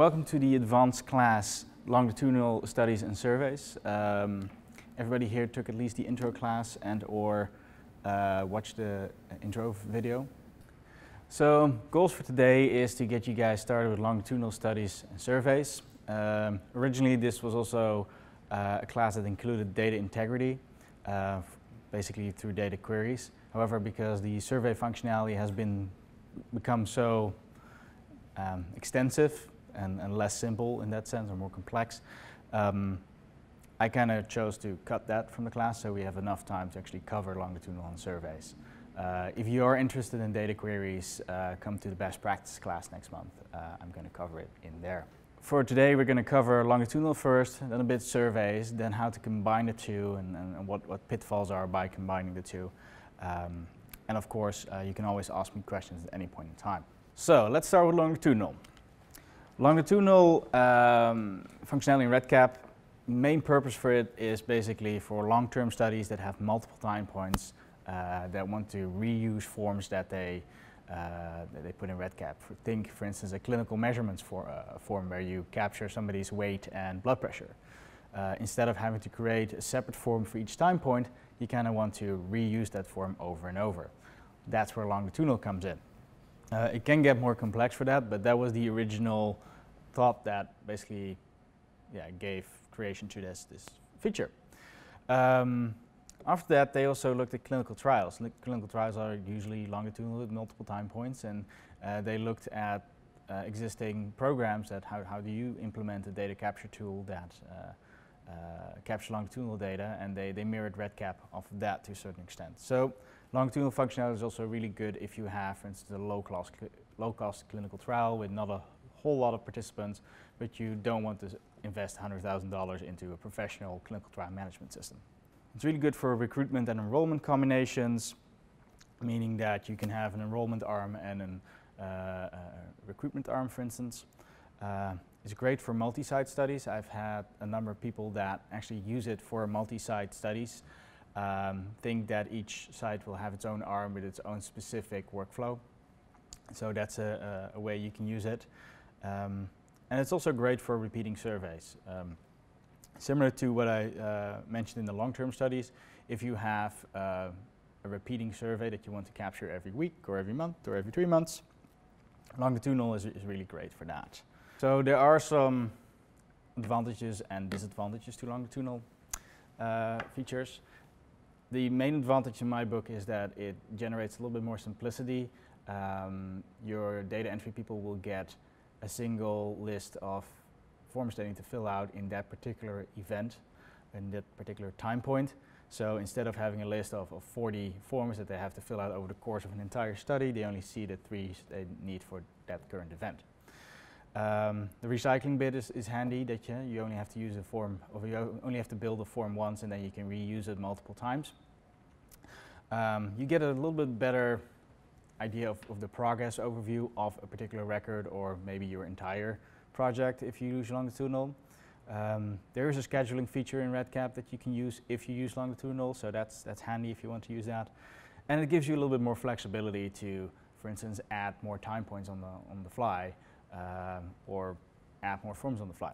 Welcome to the advanced class, Longitudinal Studies and Surveys. Everybody here took at least the intro class and or watched the intro video. So goals for today is to get you guys started with longitudinal studies and surveys. Originally this was also a class that included data integrity, basically through data queries. However, because the survey functionality has become so extensive and less simple in that sense, or more complex, I kind of chose to cut that from the class so we have enough time to actually cover longitudinal and surveys. If you are interested in data queries, come to the best practice class next month. I'm going to cover it in there. For today we're going to cover longitudinal first, then a bit surveys, then how to combine the two and what pitfalls are by combining the two. And of course you can always ask me questions at any point in time. So let's start with longitudinal. Longitudinal functionality in REDCap, main purpose for it is basically for long-term studies that have multiple time points that want to reuse forms that they put in REDCap. Think, for instance, a clinical measurements form where you capture somebody's weight and blood pressure. Instead of having to create a separate form for each time point, you kind of want to reuse that form over and over. That's where longitudinal comes in. It can get more complex for that, but that was the original thought that basically gave creation to this feature. After that, they also looked at clinical trials. Clinical trials are usually longitudinal with multiple time points, and they looked at existing programs that how do you implement a data capture tool that captures longitudinal data, and they mirrored REDCap off of that to a certain extent. So longitudinal functionality is also really good if you have, for instance, a low-cost clinical trial with not a whole lot of participants, but you don't want to invest $100,000 into a professional clinical trial management system. It's really good for recruitment and enrollment combinations, meaning that you can have an enrollment arm and a recruitment arm, for instance. It's great for multi-site studies. I've had a number of people that actually use it for multi-site studies. Think that each site will have its own arm with its own specific workflow. So that's a way you can use it. And it's also great for repeating surveys. Similar to what I mentioned in the long-term studies, if you have a repeating survey that you want to capture every week or every month or every 3 months, longitudinal is really great for that. So there are some advantages and disadvantages to longitudinal features. The main advantage in my book is that it generates a little bit more simplicity. Your data entry people will get a single list of forms they need to fill out in that particular event, in that particular time point. So instead of having a list of 40 forms that they have to fill out over the course of an entire study, they only see the 3 they need for that current event. The recycling bit is handy, that you only have to use a form, or you only have to build a form once and then you can reuse it multiple times. You get a little bit better idea of the progress overview of a particular record or maybe your entire project if you use longitudinal. There is a scheduling feature in REDCap that you can use if you use longitudinal, so that's handy if you want to use that. And it gives you a little bit more flexibility to, for instance, add more time points on the fly or add more forms on the fly.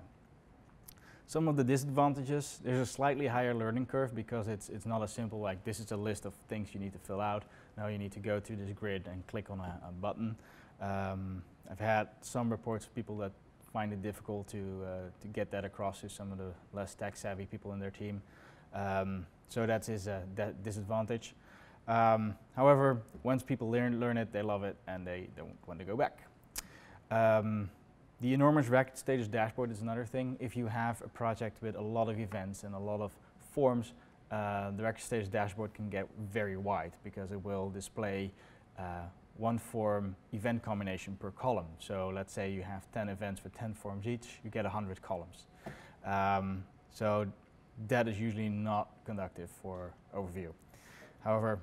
Some of the disadvantages: there's a slightly higher learning curve because it's not as simple like this is a list of things you need to fill out. Now you need to go to this grid and click on a button. I've had some reports of people that find it difficult to get that across to some of the less tech-savvy people in their team. So that is a disadvantage. However, once people learn it, they love it and they don't want to go back. The enormous record status dashboard is another thing. If you have a project with a lot of events and a lot of forms, the record status dashboard can get very wide because it will display one form event combination per column. So let's say you have 10 events with 10 forms each, you get 100 columns. So that is usually not conducive for overview. However,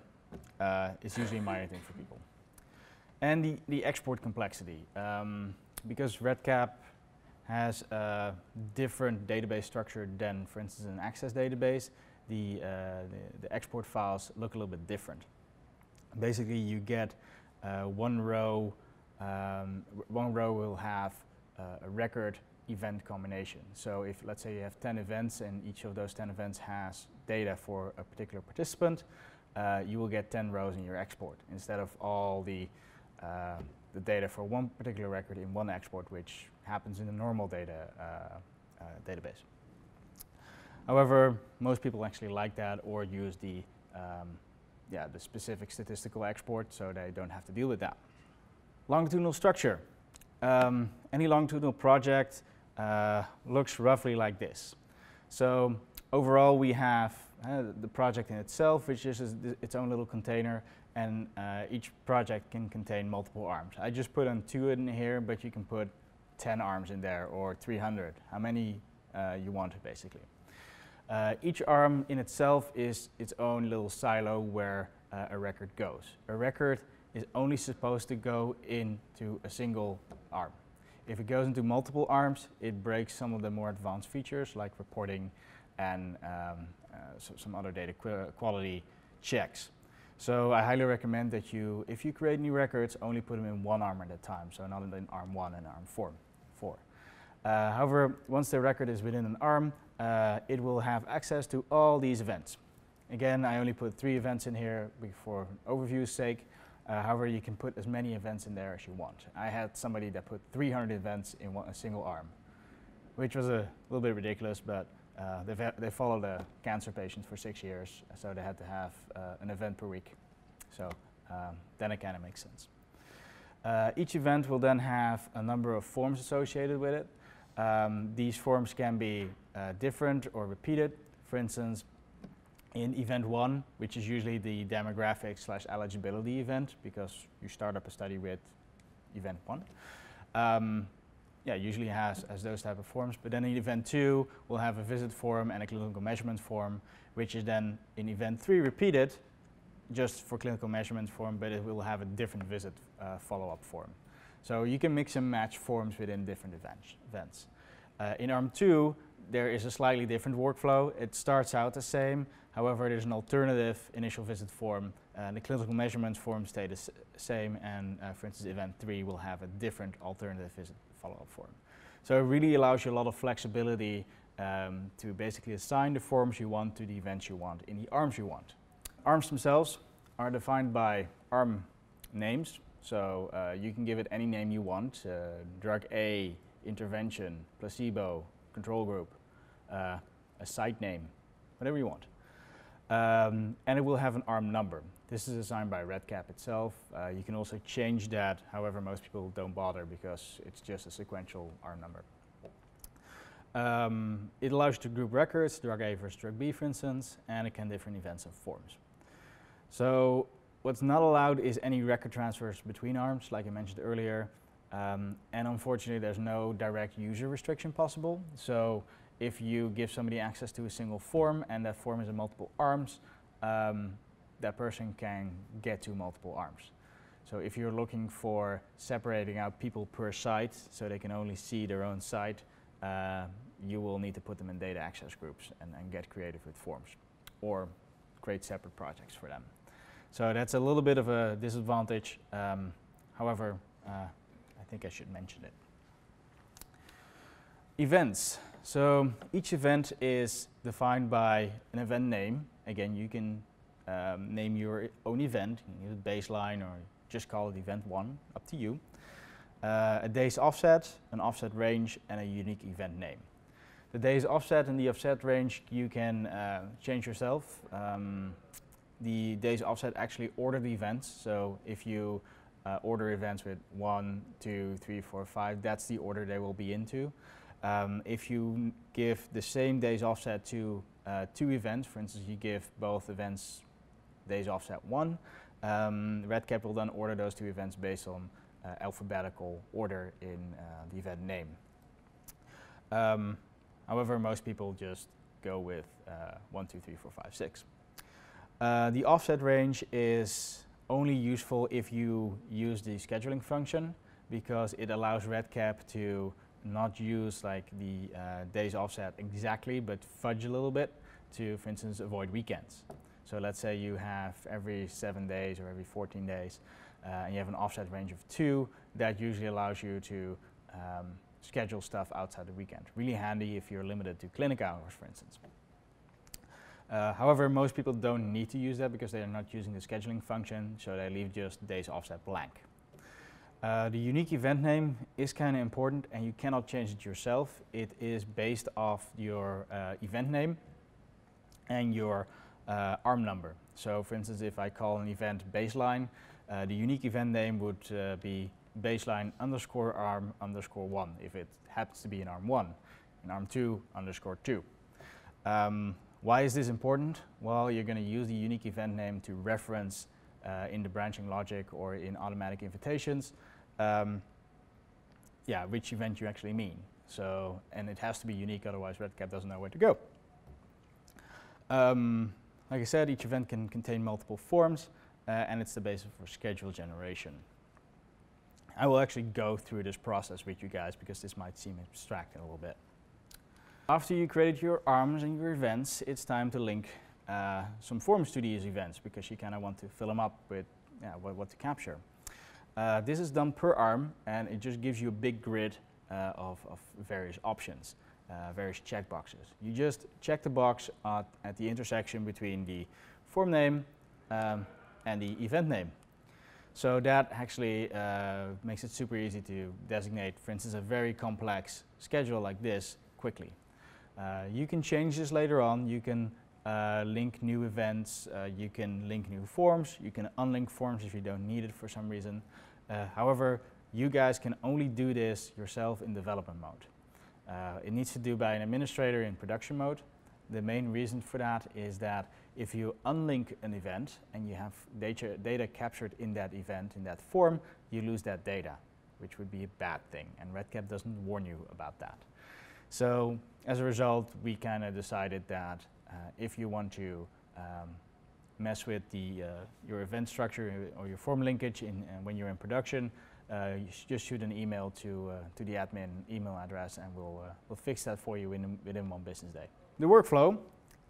it's usually a minor thing for people. And the export complexity. Because REDCap has a different database structure than, for instance, an Access database, the export files look a little bit different. Basically, you get one row will have a record event combination. So if, let's say, you have 10 events and each of those 10 events has data for a particular participant, you will get 10 rows in your export instead of all the data for one particular record in one export, which happens in a normal data database. However, most people actually like that or use the specific statistical export, so they don't have to deal with that. Longitudinal structure. Any longitudinal project looks roughly like this. So overall, we have the project in itself, which is its own little container, and each project can contain multiple arms. I just put on 2 in here, but you can put 10 arms in there, or 300, how many you want, basically. Each arm in itself is its own little silo where a record goes. A record is only supposed to go into a single arm. If it goes into multiple arms, it breaks some of the more advanced features like reporting and some other data quality checks. So I highly recommend that you, if you create new records, only put them in one arm at a time, so not in arm 1 and arm 4. However, once the record is within an arm, it will have access to all these events. Again, I only put 3 events in here for overview's sake. However, you can put as many events in there as you want. I had somebody that put 300 events in a single arm, which was a little bit ridiculous, but they followed a cancer patient for 6 years, so they had to have an event per week. So then it kind of makes sense. Each event will then have a number of forms associated with it. These forms can be different or repeated. For instance, in event 1, which is usually the demographics/eligibility event, because you start up a study with event 1. Usually has those type of forms. But then in event 2, we'll have a visit form and a clinical measurement form, which is then in event 3 repeated, just for clinical measurement form, but it will have a different visit follow-up form. So you can mix and match forms within different events. In arm 2, there is a slightly different workflow. It starts out the same. However, there's an alternative initial visit form. The clinical measurements form stay the same, and for instance, event 3 will have a different alternative visit follow-up form. So it really allows you a lot of flexibility to basically assign the forms you want to the events you want in the arms you want. Arms themselves are defined by arm names. So you can give it any name you want, drug A, intervention, placebo, control group, a site name, whatever you want. And it will have an arm number. This is assigned by REDCap itself. You can also change that, however most people don't bother because it's just a sequential arm number. It allows you to group records, drug A versus drug B for instance, and it can differ in events and forms. So what's not allowed is any record transfers between arms, like I mentioned earlier. And unfortunately, there's no direct user restriction possible. So if you give somebody access to a single form and that form is in multiple arms, that person can get to multiple arms. So if you're looking for separating out people per site so they can only see their own site, you will need to put them in data access groups and get creative with forms or create separate projects for them. So that's a little bit of a disadvantage. However, I think I should mention it. Events. So each event is defined by an event name. Again, you can name your own event, you can use a baseline or just call it event 1, up to you. A day's offset, an offset range, and a unique event name. The day's offset and the offset range you can change yourself. The day's offset actually order the events, so if you order events with 1, 2, 3, 4, 5, that's the order they will be into. If you give the same day's offset to 2 events, for instance you give both events day's offset 1, REDCap will then order those 2 events based on alphabetical order in the event name. However, most people just go with 1, 2, 3, 4, 5, 6. The offset range is only useful if you use the scheduling function because it allows REDCap to not use like the days offset exactly, but fudge a little bit to, for instance, avoid weekends. So let's say you have every 7 days or every 14 days, and you have an offset range of 2. That usually allows you to schedule stuff outside the weekend. Really handy if you're limited to clinic hours, for instance. However, most people don't need to use that because they are not using the scheduling function, so they leave just days offset blank. The unique event name is kind of important, and you cannot change it yourself. It is based off your event name and your ARM number. So for instance, if I call an event baseline, the unique event name would be baseline underscore ARM underscore 1 if it happens to be in ARM 1, and ARM 2 underscore 2. Why is this important? Well, you're going to use the unique event name to reference in the branching logic or in automatic invitations, which event you actually mean. So, and it has to be unique, otherwise REDCap doesn't know where to go. Like I said, each event can contain multiple forms, and it's the basis for schedule generation. I will actually go through this process with you guys because this might seem abstract a little bit. After you created your ARMs and your events, it's time to link some forms to these events because you kind of want to fill them up with what to capture. This is done per ARM, and it just gives you a big grid of various options, various checkboxes. You just check the box at the intersection between the form name and the event name. So that actually makes it super easy to designate, for instance, a very complex schedule like this quickly. You can change this later on. You can link new events, you can link new forms, you can unlink forms if you don't need it for some reason. However, you guys can only do this yourself in development mode. It needs to do by an administrator in production mode. The main reason for that is that if you unlink an event and you have data captured in that event, in that form, you lose that data, which would be a bad thing, and REDCap doesn't warn you about that. So as a result, we kind of decided that if you want to mess with your event structure or your form linkage when you're in production, you just shoot an email to the admin email address, and we'll fix that for you within 1 business day. The workflow,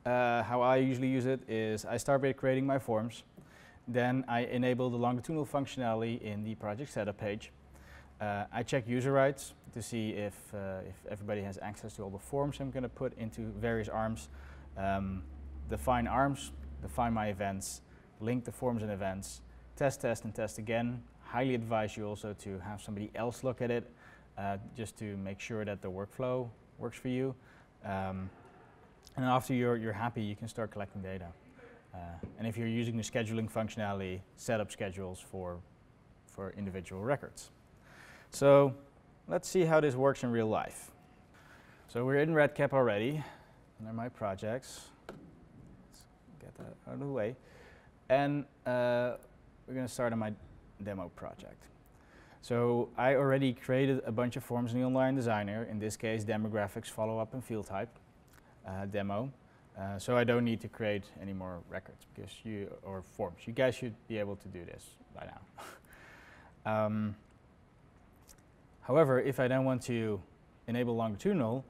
how I usually use it is I start by creating my forms, then I enable the longitudinal functionality in the project setup page. I check user rights to see if everybody has access to all the forms I'm going to put into various ARMs. Define ARMs, define my events, link the forms and events, test, and test again. Highly advise you also to have somebody else look at it just to make sure that the workflow works for you. And after you're happy, you can start collecting data. And if you're using the scheduling functionality, set up schedules for individual records. So let's see how this works in real life. So we're in REDCap already, under my projects. Let's get that out of the way. And we're going to start on my demo project. So I already created a bunch of forms in the Online Designer, in this case demographics, follow-up, and field type demo. So I don't need to create any more records or forms. You guys should be able to do this by now. However, if I then want to enable longitudinal,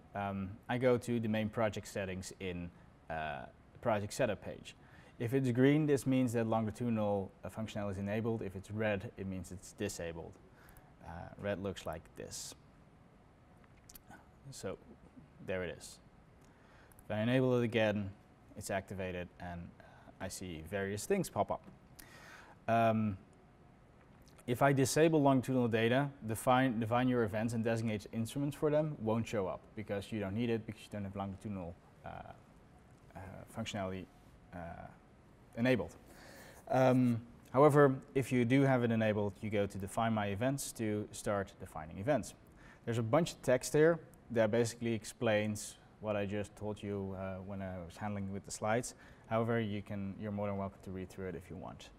I go to the main project settings in the project setup page. If it's green, this means that longitudinal functionality is enabled. If it's red, it means it's disabled. Red looks like this. So there it is. If I enable it again, it's activated, and I see various things pop up. If I disable longitudinal data, define your events and designate instruments for them won't show up because you don't need it, because you don't have longitudinal functionality enabled. However, if you do have it enabled, you go to define my events to start defining events. There's a bunch of text here that basically explains what I just told you when I was handling with the slides. However, you're more than welcome to read through it if you want.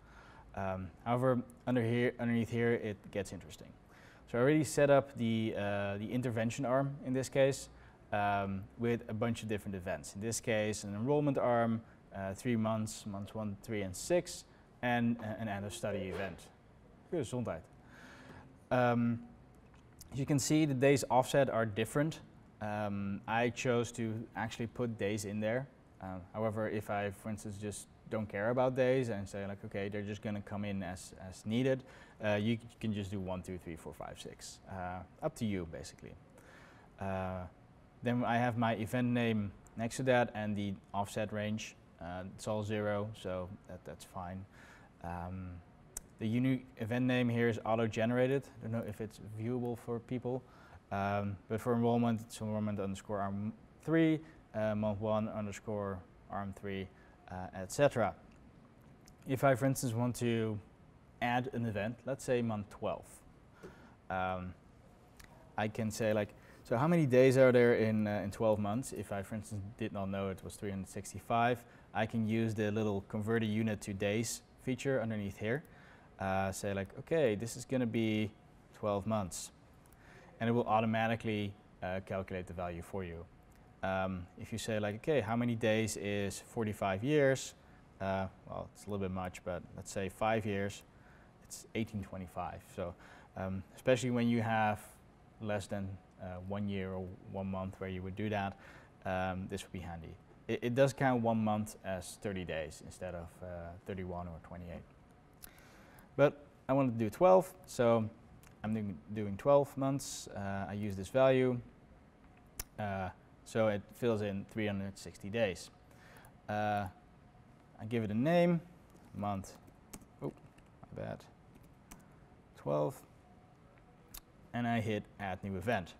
However, underneath here, it gets interesting. So I already set up the intervention arm in this case with a bunch of different events. In this case, an enrollment arm, 3 months, months 1, 3, and 6, and an end of study event. Gezondheid. As you can see, the days offset are different. I chose to actually put days in there. However, if I, for instance, just don't care about days and say like, okay, they're just going to come in as needed, you can just do 1, 2, 3, 4, 5, 6. Up to you, basically. Then I have my event name next to that and the offset range. It's all 0, so that's fine. The unique event name here is auto-generated. I don't know if it's viewable for people, but for enrollment, it's enrollment underscore arm3, month 1 underscore arm3, etc. If I, for instance, want to add an event, let's say month 12, I can say like, so how many days are there in 12 months? If I, for instance, did not know it was 365, I can use the little convert a unit to days feature underneath here. Say like, okay, this is going to be 12 months. And it will automatically calculate the value for you. If you say like, okay, how many days is 45 years? Well, it's a little bit much, but let's say 5 years, it's 1825. So especially when you have less than 1 year or 1 month where you would do that, this would be handy. It does count 1 month as 30 days instead of 31 or 28. But I want to do 12, so I'm doing 12 months. I use this value, so it fills in 360 days. I give it a name, month, oh, my bad, 12, and I hit add new event.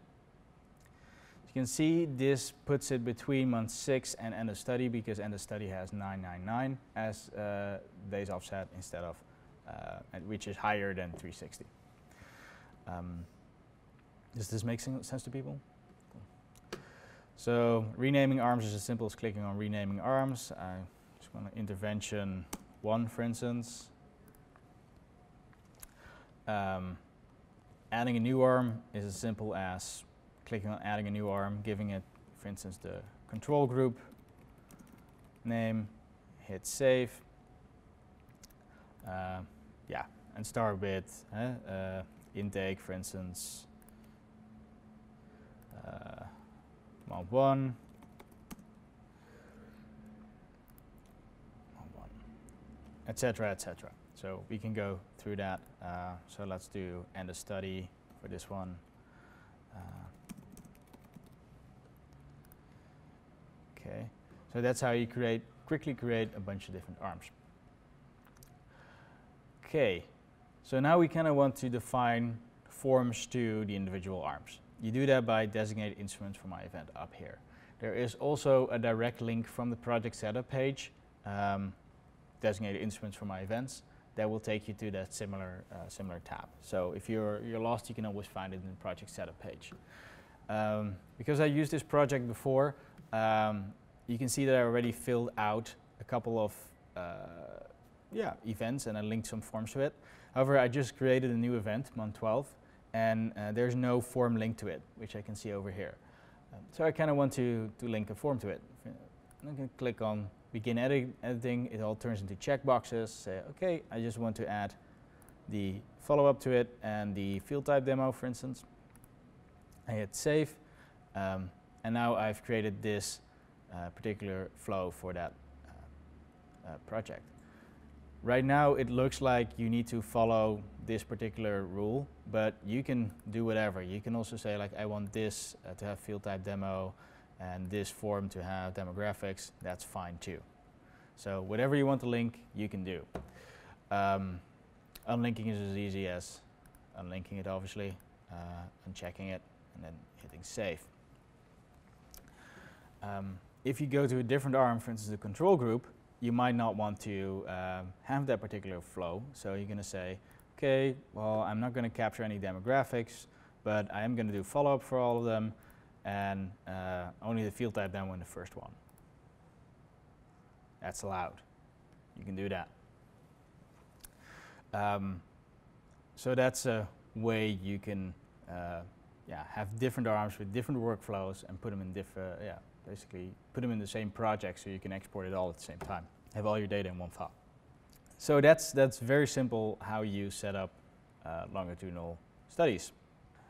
You can see this puts it between month 6 and end of study, because end of study has 999 as days offset instead of, which is higher than 360. Does this make sense to people? Cool. So renaming arms is as simple as clicking on renaming arms. I just want to intervention 1, for instance. Adding a new arm is as simple as clicking on adding a new arm, giving it, for instance, the control group name, hit save. Yeah, and start with intake, for instance, month 1, etc., etc. So we can go through that. So let's do end of study for this one. Okay, so that's how you quickly create a bunch of different arms. Okay, so now we kind of want to define forms to the individual arms. You do that by designated instruments for my event up here. There is also a direct link from the project setup page, designated instruments for my events, that will take you to that similar tab. So if you're lost, you can always find it in the project setup page. Because I used this project before, you can see that I already filled out a couple of events, and I linked some forms to it. However, I just created a new event, month 12, and there's no form linked to it, which I can see over here. So I kind of want to link a form to it. I'm going to click on begin editing. It all turns into checkboxes. Say, okay, I just want to add the follow-up to it and the field type demo, for instance. I hit save, and now I've created this particular flow for that project. Right now it looks like you need to follow this particular rule, but you can do whatever. You can also say like, I want this to have field type demo and this form to have demographics. That's fine too. So whatever you want to link, you can do. Unlinking is as easy as unlinking it, obviously, unchecking it, and then hitting save. If you go to a different arm, for instance the control group, you might not want to have that particular flow. So you're going to say, okay, well, I'm not going to capture any demographics, but I am going to do follow-up for all of them, and only the field type demo in the first one. That's allowed. You can do that. So that's a way you can have different arms with different workflows and put them in basically put them in the same project so you can export it all at the same time. Have all your data in one file. So that's very simple how you set up longitudinal studies.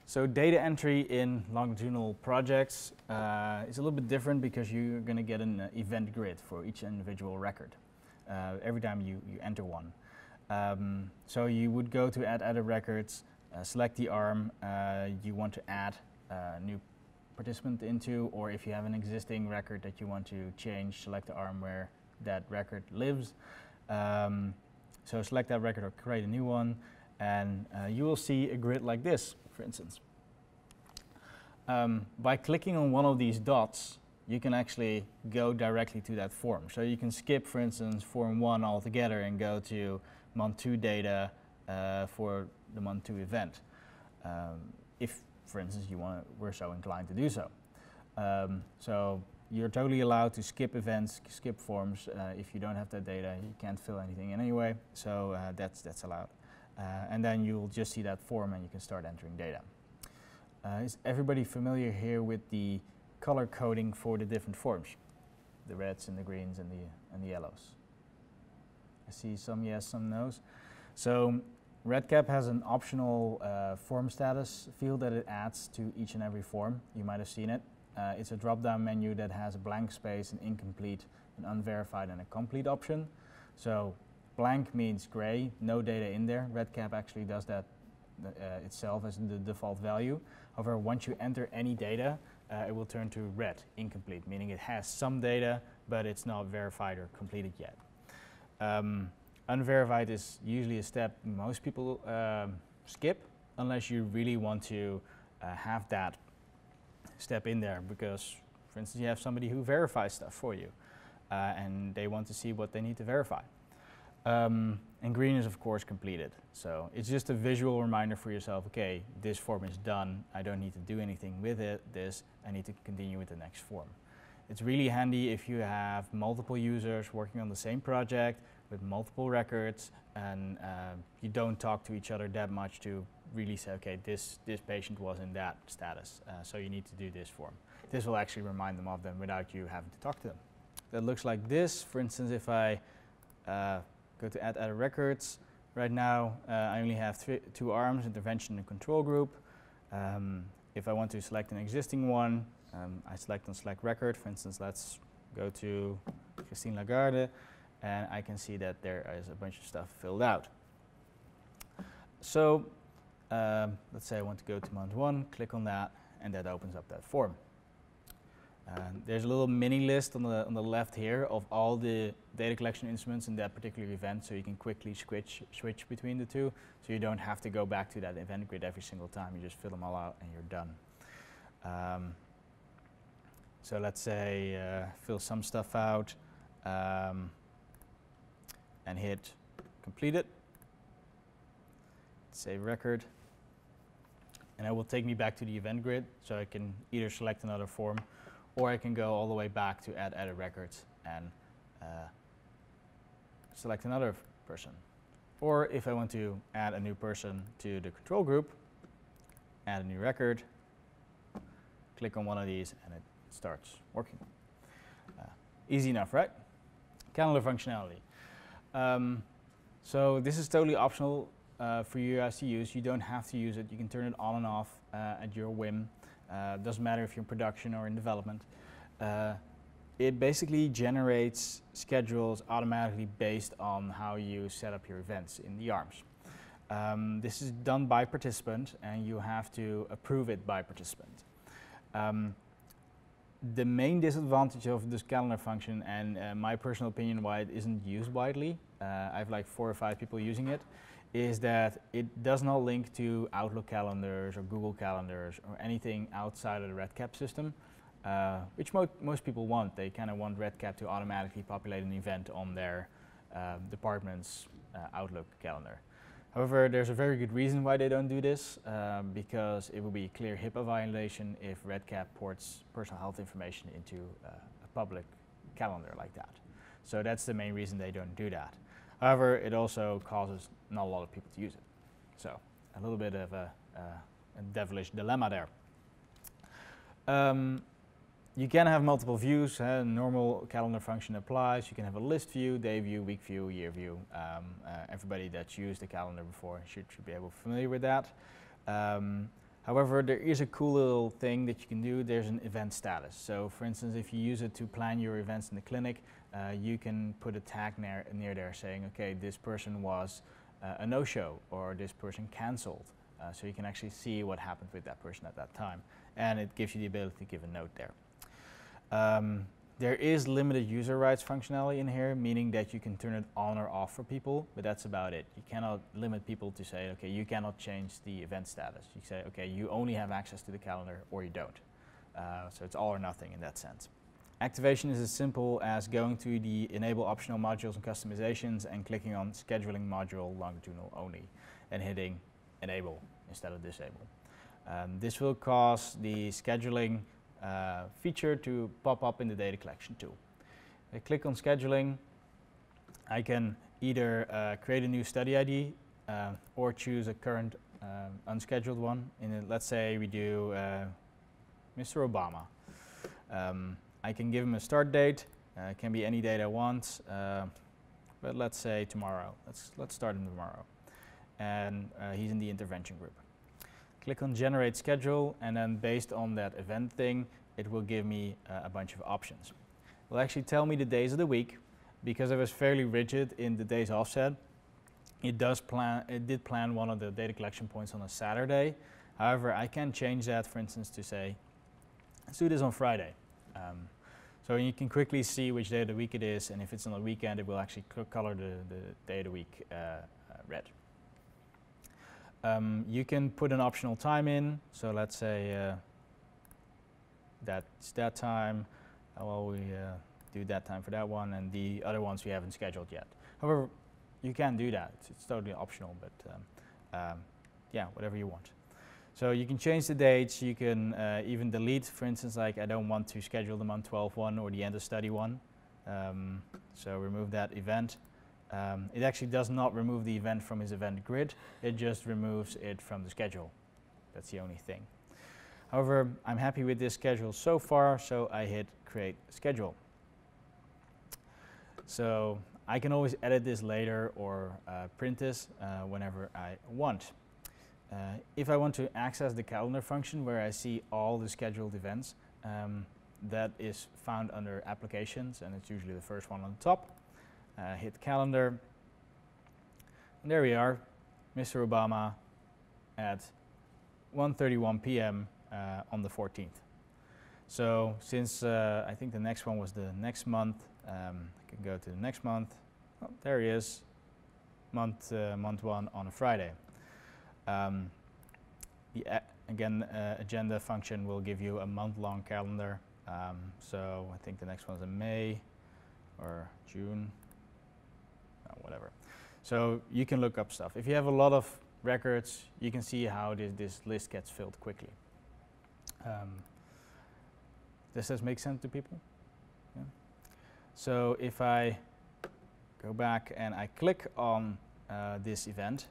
So data entry in longitudinal projects is a little bit different because you're going to get an event grid for each individual record every time you enter one. So you would go to add records, select the arm you want to add a new participant into, or if you have an existing record that you want to change, select the arm where that record lives. So select that record or create a new one, and you will see a grid like this, for instance. By clicking on one of these dots, you can actually go directly to that form. So you can skip, for instance, form 1 altogether and go to month 2 data for the month 2 event. If, for instance, were so inclined to do so. So you're totally allowed to skip events, skip forms. If you don't have that data, you can't fill anything in anyway. So that's allowed. And then you'll just see that form and you can start entering data. Is everybody familiar here with the color coding for the different forms? The reds and the greens and the yellows. I see some yes, some no's. So REDCap has an optional form status field that it adds to each and every form. You might have seen it. It's a drop-down menu that has a blank space, an incomplete, an unverified, and a complete option. So blank means gray, no data in there. REDCap actually does that itself as the default value. However, once you enter any data, it will turn to red, incomplete, meaning it has some data, but it's not verified or completed yet. Unverified is usually a step most people skip, unless you really want to have that step in there, because, for instance, you have somebody who verifies stuff for you, and they want to see what they need to verify. And green is, of course, completed. So it's just a visual reminder for yourself, okay, this form is done. I don't need to do anything with this. I need to continue with the next form. It's really handy if you have multiple users working on the same project with multiple records, and you don't talk to each other that much to really say, okay, this patient was in that status, so you need to do this form. This will actually remind them of them without you having to talk to them. That looks like this. For instance, if I go to add other records, right now I only have 2 arms, intervention and control group. If I want to select an existing one, I select on select record. For instance, let's go to Christine Lagarde, and I can see that there is a bunch of stuff filled out. So let's say I want to go to month 1, click on that, and that opens up that form. There's a little mini list on the left here of all the data collection instruments in that particular event, so you can quickly switch between the two, so you don't have to go back to that event grid every single time. You just fill them all out and you're done. So let's say fill some stuff out and hit complete it, save record, and that will take me back to the event grid, so I can either select another form, or I can go all the way back to add edit records and select another person. Or if I want to add a new person to the control group, add a new record, click on one of these and it starts working. Easy enough, right? Calendar functionality. So this is totally optional for you guys to use. You don't have to use it. You can turn it on and off at your whim. Doesn't matter if you're in production or in development. It basically generates schedules automatically based on how you set up your events in the arms. This is done by participant, and you have to approve it by participant. The main disadvantage of this calendar function, and my personal opinion why it isn't used widely, I have like 4 or 5 people using it, is that it does not link to Outlook calendars or Google calendars or anything outside of the REDCap system, which most people want. They kind of want REDCap to automatically populate an event on their department's Outlook calendar. However, there's a very good reason why they don't do this, because it will be a clear HIPAA violation if REDCap ports personal health information into a public calendar like that. So that's the main reason they don't do that. However, it also causes not a lot of people to use it. So a little bit of a devilish dilemma there. You can have multiple views. Normal calendar function applies. You can have a list view, day view, week view, year view. Everybody that's used the calendar before should be able to be familiar with that. However, there is a cool little thing that you can do. There's an event status. So for instance, if you use it to plan your events in the clinic, you can put a tag near there saying, okay, this person was a no-show, or this person cancelled. So you can actually see what happened with that person at that time. And it gives you the ability to give a note there. There is limited user rights functionality in here, meaning that you can turn it on or off for people, but that's about it. You cannot limit people to say, okay, you cannot change the event status. You say, okay, you only have access to the calendar or you don't. So it's all or nothing in that sense. Activation is as simple as going to the enable optional modules and customizations and clicking on scheduling module longitudinal only and hitting enable instead of disable. This will cause the scheduling feature to pop up in the data collection tool. I click on scheduling. I can either create a new study ID or choose a current unscheduled one. Let's say we do Mr. Obama. I can give him a start date. It can be any date I want, but let's say tomorrow. Let's start him tomorrow. And he's in the intervention group. Click on generate schedule, and then based on that event thing, it will give me a bunch of options. It will actually tell me the days of the week. Because I was fairly rigid in the days offset, it did plan one of the data collection points on a Saturday. However, I can change that, for instance, to say, let's do this on Friday. So you can quickly see which day of the week it is, and if it's on a weekend, it will actually color the day of the week red. You can put an optional time in, so let's say that's that time. Well, we do that time for that one, and the other ones we haven't scheduled yet. However, you can do that. It's totally optional, but yeah, whatever you want. So you can change the dates. You can even delete, for instance, like I don't want to schedule them on 12/1 or the end of study 1. So remove that event. It actually does not remove the event from his event grid. It just removes it from the schedule. That's the only thing. However, I'm happy with this schedule so far, so I hit create schedule. So I can always edit this later or print this whenever I want. If I want to access the calendar function where I see all the scheduled events, that is found under applications, and it's usually the first one on the top. Hit calendar, and there we are, Mr. Obama at 1:31 p.m. On the 14th. So since I think the next one was the next month, I can go to the next month. Oh, there he is, month 1 on a Friday. The agenda function will give you a month-long calendar. So I think the next one is in May or June, whatever. So you can look up stuff. If you have a lot of records, you can see how this list gets filled quickly. Does this make sense to people? Yeah. So if I go back and I click on this event,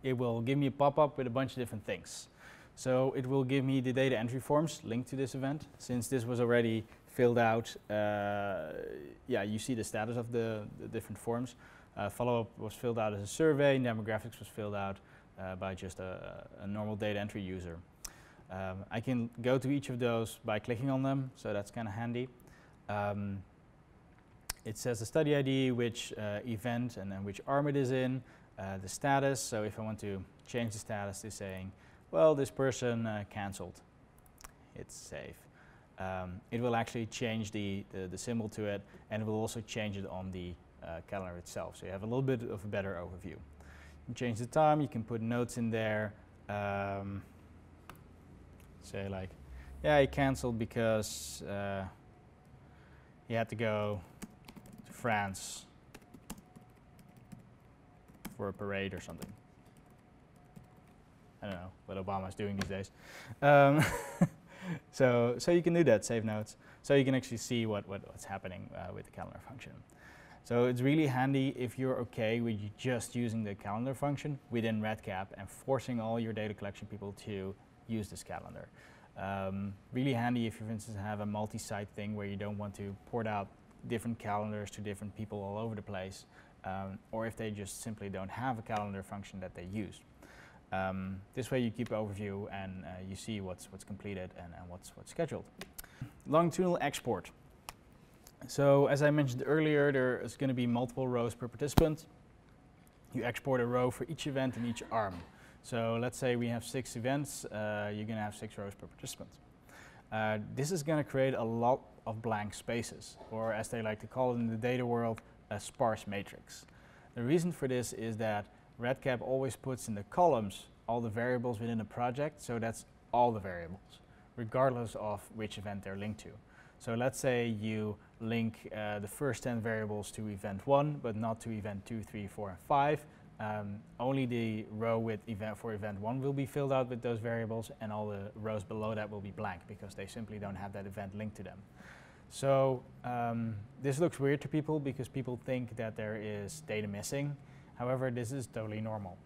it will give me a pop-up with a bunch of different things. So it will give me the data entry forms linked to this event. Since this was already filled out, yeah, you see the status of the different forms. Follow-up was filled out as a survey, demographics was filled out by just a normal data entry user. I can go to each of those by clicking on them, so that's kind of handy. It says the study ID, which event, and then which arm it is in, the status. So if I want to change the status to saying, well, this person cancelled, hit save. It will actually change the symbol to it, and it will also change it on the calendar itself. So you have a little bit of a better overview. You can change the time, you can put notes in there. Say like, yeah, he cancelled because he had to go to France for a parade or something. I don't know what Obama's doing these days. So you can do that, save notes. So you can actually see what's happening with the calendar function. So it's really handy if you're okay with just using the calendar function within REDCap and forcing all your data collection people to use this calendar. Really handy if you, for instance, have a multi-site thing where you don't want to port out different calendars to different people all over the place, or if they just simply don't have a calendar function that they use. This way you keep an overview and you see what's completed and what's scheduled. Longitudinal export. So as I mentioned earlier, there is going to be multiple rows per participant. You export a row for each event and each arm. So let's say we have 6 events, you're going to have 6 rows per participant. This is going to create a lot of blank spaces, or as they like to call it in the data world, a sparse matrix. The reason for this is that REDCap always puts in the columns all the variables within a project, so that's all the variables, regardless of which event they're linked to. So let's say you link the first 10 variables to event 1, but not to event 2, 3, 4, and 5. Only the row with for event 1 will be filled out with those variables, and all the rows below that will be blank because they simply don't have that event linked to them. So this looks weird to people because people think that there is data missing. However, this is totally normal.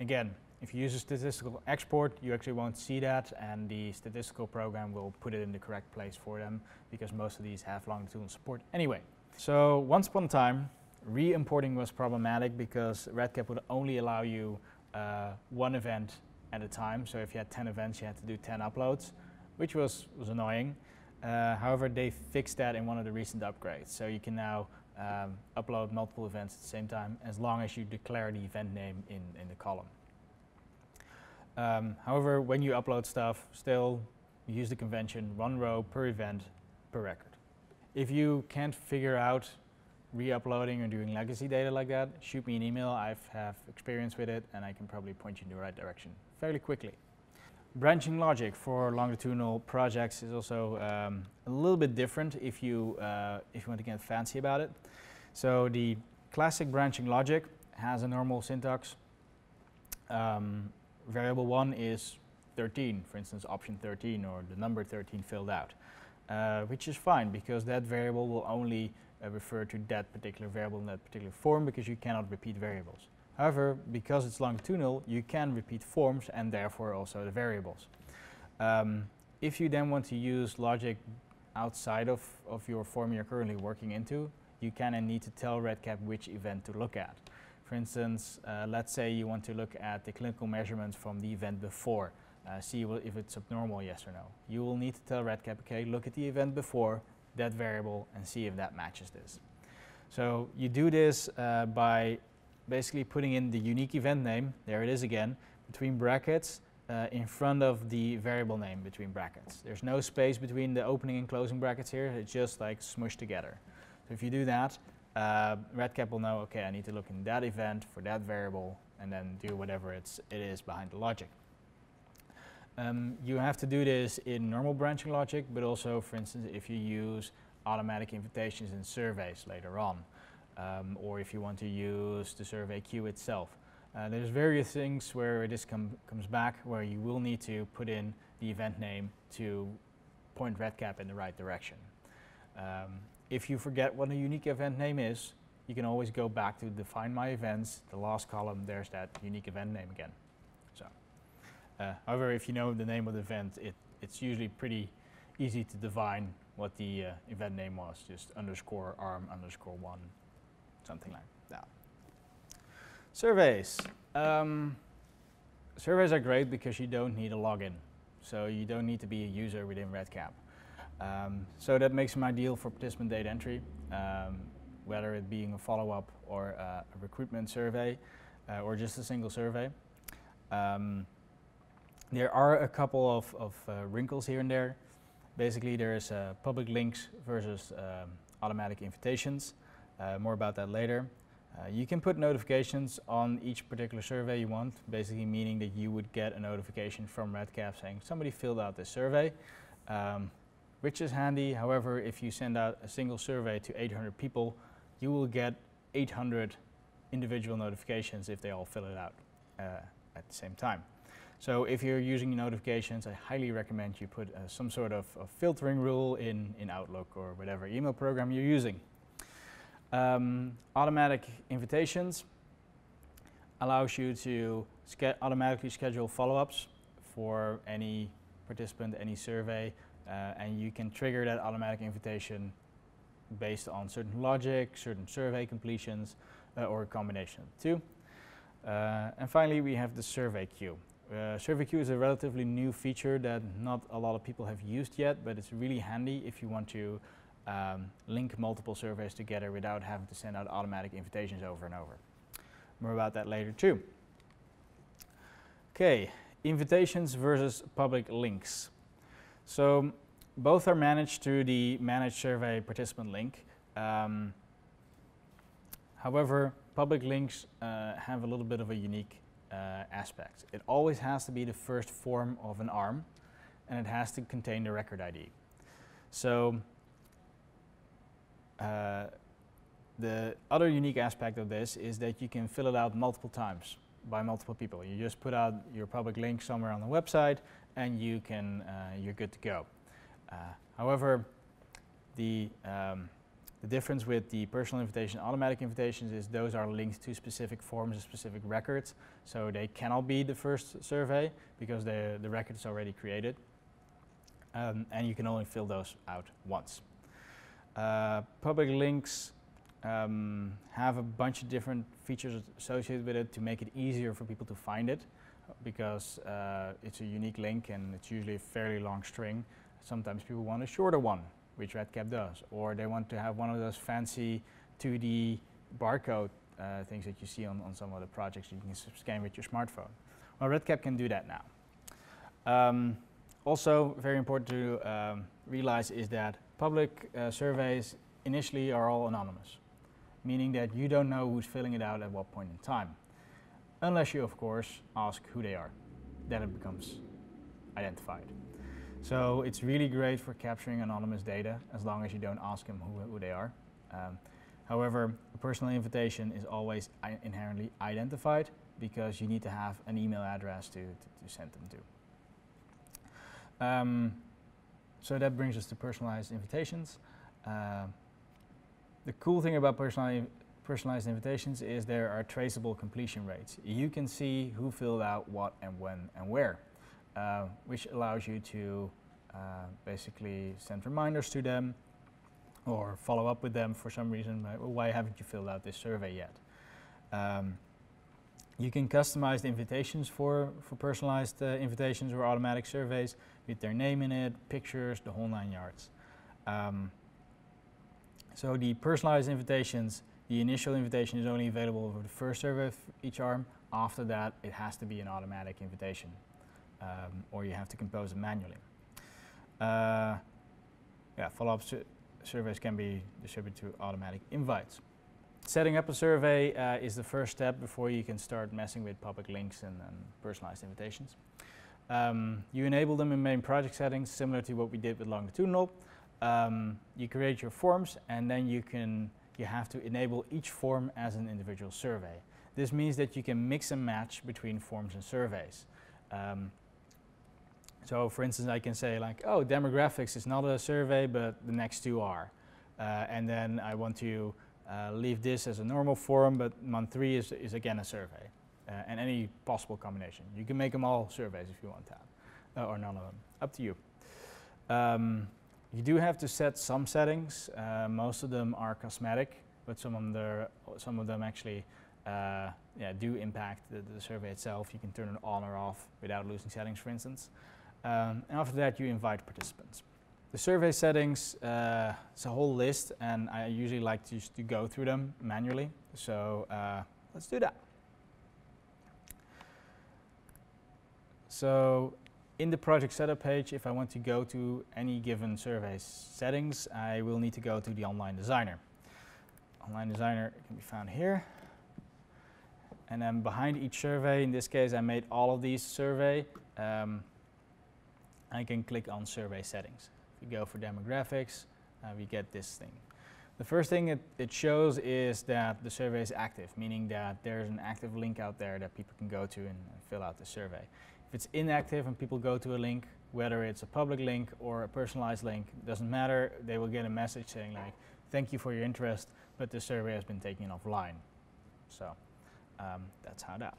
Again, if you use a statistical export, you actually won't see that, and the statistical program will put it in the correct place for them because most of these have longitudinal support anyway. So once upon a time, re-importing was problematic because REDCap would only allow you 1 event at a time. So if you had 10 events, you had to do 10 uploads, which was annoying. However, they fixed that in one of the recent upgrades. So you can now upload multiple events at the same time as long as you declare the event name in the column. However, when you upload stuff, still use the convention 1 row per event per record. If you can't figure out re-uploading or doing legacy data like that, shoot me an email. I have experience with it and I can probably point you in the right direction fairly quickly. Branching logic for longitudinal projects is also a little bit different if you want to get fancy about it. So the classic branching logic has a normal syntax. Variable 1 is 13, for instance option 13 or the number 13 filled out, which is fine because that variable will only refer to that particular variable in that particular form because you cannot repeat variables. However, because it's longitudinal, you can repeat forms and therefore also the variables. If you then want to use logic outside of your form you're currently working into, you can and need to tell REDCap which event to look at. For instance, let's say you want to look at the clinical measurements from the event before, see if it's abnormal, yes or no. You will need to tell REDCap, okay, look at the event before that variable and see if that matches this. So you do this by basically putting in the unique event name, there it is again, between brackets in front of the variable name between brackets. There's no space between the opening and closing brackets here, it's just like smushed together. So if you do that, REDCap will know, okay, I need to look in that event for that variable and then do whatever it is behind the logic. You have to do this in normal branching logic, but also, for instance, if you use automatic invitations in surveys later on, or if you want to use the survey queue itself. There's various things where this comes back, where you will need to put in the event name to point REDCap in the right direction. If you forget what a unique event name is, you can always go back to define my events, the last column, there's that unique event name again. So, however, if you know the name of the event, it's usually pretty easy to define what the event name was, just underscore arm underscore 1, something like that. Surveys. Surveys are great because you don't need a login, so you don't need to be a user within REDCap. So that makes them ideal for participant data entry, whether it being a follow-up or a recruitment survey or just a single survey. There are a couple of wrinkles here and there. Basically, there is public links versus automatic invitations. More about that later. You can put notifications on each particular survey you want, basically meaning that you would get a notification from REDCap saying somebody filled out this survey, which is handy. However, if you send out a single survey to 800 people, you will get 800 individual notifications if they all fill it out at the same time. So if you're using notifications, I highly recommend you put some sort of filtering rule in Outlook or whatever email program you're using. Automatic invitations allows you to automatically schedule follow-ups for any participant, any survey, and you can trigger that automatic invitation based on certain logic, certain survey completions, or a combination of the two. And finally, we have the survey queue. Survey queue is a relatively new feature that not a lot of people have used yet, but it's really handy if you want to link multiple surveys together without having to send out automatic invitations over and over. More about that later too. Okay, invitations versus public links. So both are managed through the Managed Survey Participant link. However, public links have a little bit of a unique aspect. It always has to be the first form of an ARM, and it has to contain the record ID. So the other unique aspect of this is that you can fill it out multiple times by multiple people. You just put out your public link somewhere on the website, and you can you're good to go. However, the difference with the personal invitation and automatic invitations is those are linked to specific forms and specific records, so they cannot be the first survey because the record is already created, and you can only fill those out once. Public links have a bunch of different features associated with it to make it easier for people to find it, because it's a unique link and it's usually a fairly long string. Sometimes people want a shorter one, which REDCap does, or they want to have one of those fancy 2D barcode things that you see on some of the projects you can scan with your smartphone. Well, REDCap can do that now. Also, very important to realize is that public surveys initially are all anonymous, meaning that you don't know who's filling it out at what point in time, unless you, of course, ask who they are. Then it becomes identified. So it's really great for capturing anonymous data as long as you don't ask them who they are. However, a personal invitation is always inherently identified because you need to have an email address to send them to. So that brings us to personalized invitations. The cool thing about personalized invitations is there are traceable completion rates. You can see who filled out what and when and where. Which allows you to basically send reminders to them or follow up with them for some reason. Like, well, why haven't you filled out this survey yet? You can customize the invitations for personalized invitations or automatic surveys with their name in it, pictures, the whole 9 yards. So the personalized invitations, the initial invitation is only available for the first survey of each ARM. After that, it has to be an automatic invitation. Or you have to compose it manually. Follow-up surveys can be distributed to automatic invites. Setting up a survey is the first step before you can start messing with public links and personalized invitations. You enable them in main project settings, similar to what we did with Longitudinal. You create your forms, and then you have to enable each form as an individual survey. This means that you can mix and match between forms and surveys. So for instance, I can say like, oh, demographics is not a survey, but the next two are. And then I want to leave this as a normal form, but month 3 is again a survey. And any possible combination. You can make them all surveys if you want that, or none of them, up to you. You do have to set some settings. Most of them are cosmetic, but some of them actually do impact the survey itself. You can turn it on or off without losing settings, for instance. And after that, you invite participants. The survey settings, it's a whole list, and I usually like to go through them manually. So let's do that. So in the project setup page, if I want to go to any given survey settings, I will need to go to the Online Designer. Online Designer can be found here. And then behind each survey, in this case I made all of these survey, I can click on survey settings. If we go for demographics, we get this thing. The first thing it shows is that the survey is active, meaning that there's an active link out there that people can go to and fill out the survey. If it's inactive and people go to a link, whether it's a public link or a personalized link, it doesn't matter, they will get a message saying like, thank you for your interest, but the survey has been taken offline. So that's how that.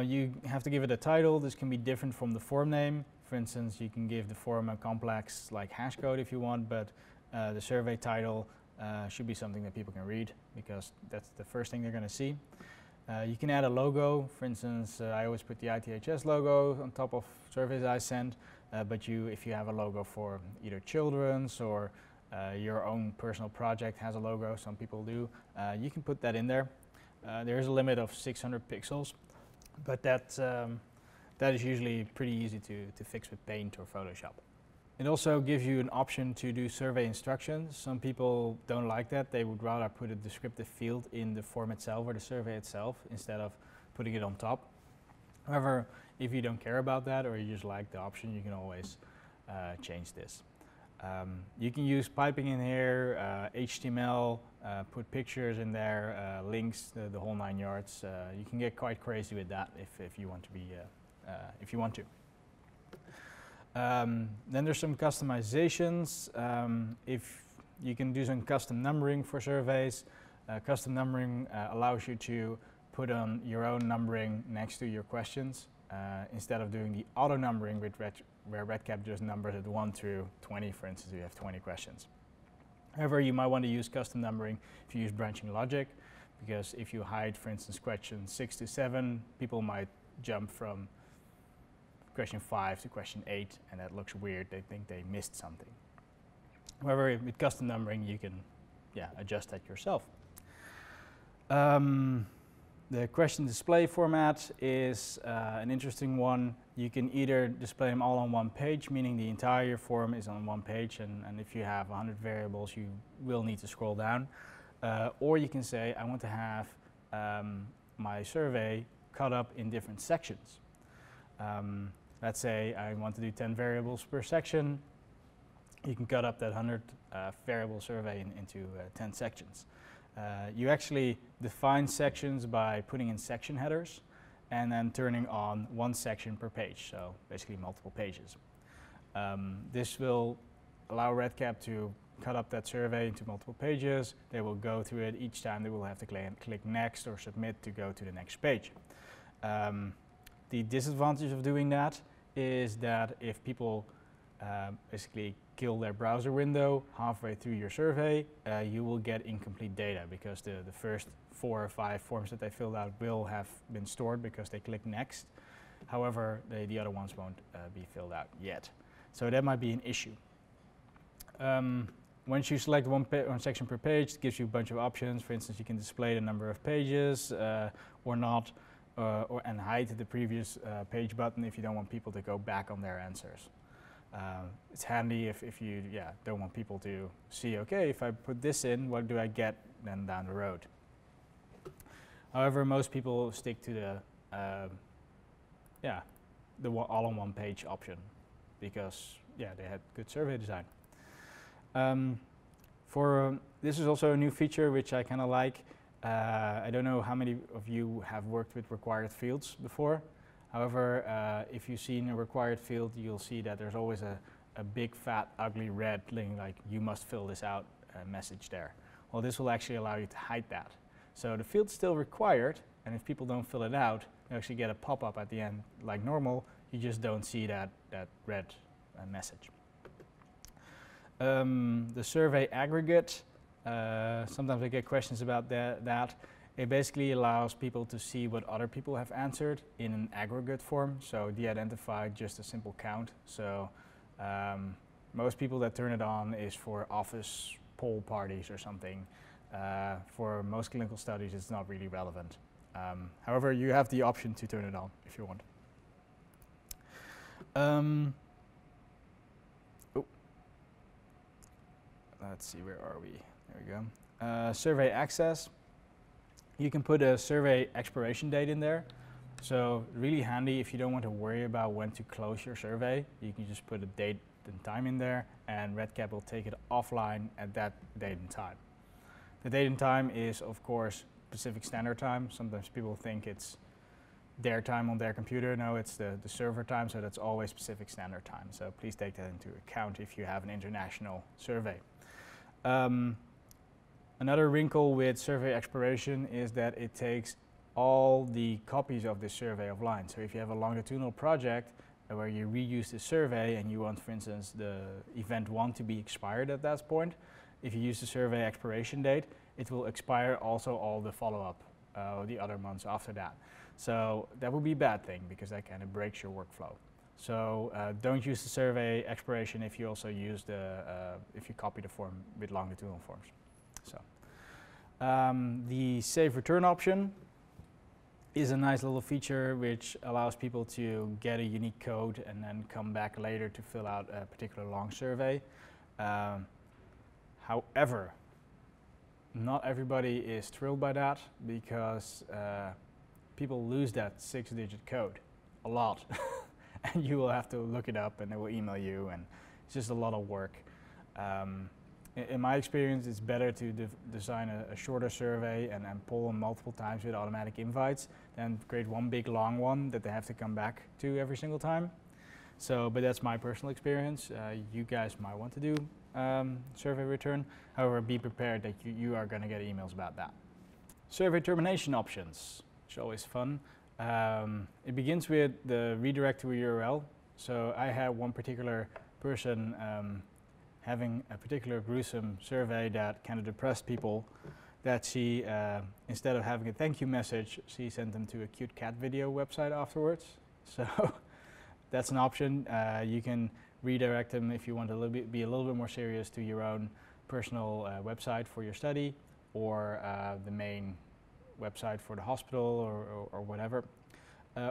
You have to give it a title. This can be different from the form name. For instance, you can give the form a complex like hash code if you want, but the survey title should be something that people can read because that's the first thing they're going to see. You can add a logo. For instance, I always put the ITHS logo on top of surveys I send, but if you have a logo for either children's or your own personal project has a logo, some people do, you can put that in there. There is a limit of 600 pixels. but that is usually pretty easy to fix with Paint or Photoshop. It also gives you an option to do survey instructions. Some people don't like that. They would rather put a descriptive field in the form itself or the survey itself instead of putting it on top. However, if you don't care about that or you just like the option, you can always change this. You can use piping in here, HTML, put pictures in there, links, the whole 9 yards. You can get quite crazy with that if you want to be, if you want to. Then there's some customizations. If you can do some custom numbering for surveys. Custom numbering allows you to put on your own numbering next to your questions instead of doing the auto numbering with where REDCap just numbers at 1 through 20, for instance, you have 20 questions. However, you might want to use custom numbering if you use branching logic, because if you hide, for instance, questions 6 to 7, people might jump from question 5 to question 8, and that looks weird. They think they missed something. However, with custom numbering, you can adjust that yourself. The question display format is an interesting one. You can either display them all on one page, meaning the entire form is on one page, and if you have 100 variables, you will need to scroll down. Or you can say, I want to have my survey cut up in different sections. Let's say I want to do 10 variables per section. You can cut up that 100 variable survey into 10 sections. You actually define sections by putting in section headers and then turning on one section per page, so basically multiple pages. This will allow REDCap to cut up that survey into multiple pages. They will go through it. Each time they will have to click next or submit to go to the next page. The disadvantage of doing that is that if people basically kill their browser window halfway through your survey, you will get incomplete data because the first 4 or 5 forms that they filled out will have been stored because they click next. However, the other ones won't be filled out yet. So that might be an issue. Once you select one section per page, it gives you a bunch of options. For instance, you can display the number of pages or not, and hide the previous page button if you don't want people to go back on their answers. It's handy if you don't want people to see, okay, if I put this in, what do I get then down the road? However, most people stick to the all-on-one page option because they had good survey design. This is also a new feature which I kind of like. I don't know how many of you have worked with required fields before. However, if you've seen a required field, you'll see that there's always a big, fat, ugly red link like you must fill this out message there. Well, this will actually allow you to hide that. So the field's still required, and if people don't fill it out, you actually get a pop-up at the end like normal. You just don't see that red message. The survey aggregate, sometimes I get questions about that. It basically allows people to see what other people have answered in an aggregate form. So de-identified, just a simple count. So most people that turn it on is for office poll parties or something. For most clinical studies, it's not really relevant. However, you have the option to turn it on if you want. Let's see, where are we? There we go. Survey access. You can put a survey expiration date in there. So really handy if you don't want to worry about when to close your survey. You can just put a date and time in there, and REDCap will take it offline at that date and time. The date and time is, of course, Pacific Standard Time. Sometimes people think it's their time on their computer. No, it's the server time, so that's always Pacific Standard Time. So please take that into account if you have an international survey. Another wrinkle with survey expiration is that it takes all the copies of this survey offline. So if you have a longitudinal project where you reuse the survey and you want, for instance, the event 1 to be expired at that point, if you use the survey expiration date, it will expire also all the follow-up, the other months after that. So that would be a bad thing because that kind of breaks your workflow. So don't use the survey expiration if you also use if you copy the form with longitudinal forms. So the save return option is a nice little feature which allows people to get a unique code and then come back later to fill out a particular long survey. However, not everybody is thrilled by that, because people lose that 6-digit code a lot. And you will have to look it up and they will email you, and it's just a lot of work. In my experience, it's better to design a shorter survey and pull them multiple times with automatic invites than create one big long one that they have to come back to every single time. So, but that's my personal experience. You guys might want to do survey return. However, be prepared that you are going to get emails about that. Survey termination options, which is always fun. It begins with the redirect to a URL. So I had one particular person having a particular gruesome survey that kind of depressed people, that she, instead of having a thank you message, she sent them to a cute cat video website afterwards. So that's an option. You can redirect them if you want to be a little bit more serious to your own personal website for your study, or the main website for the hospital, or whatever.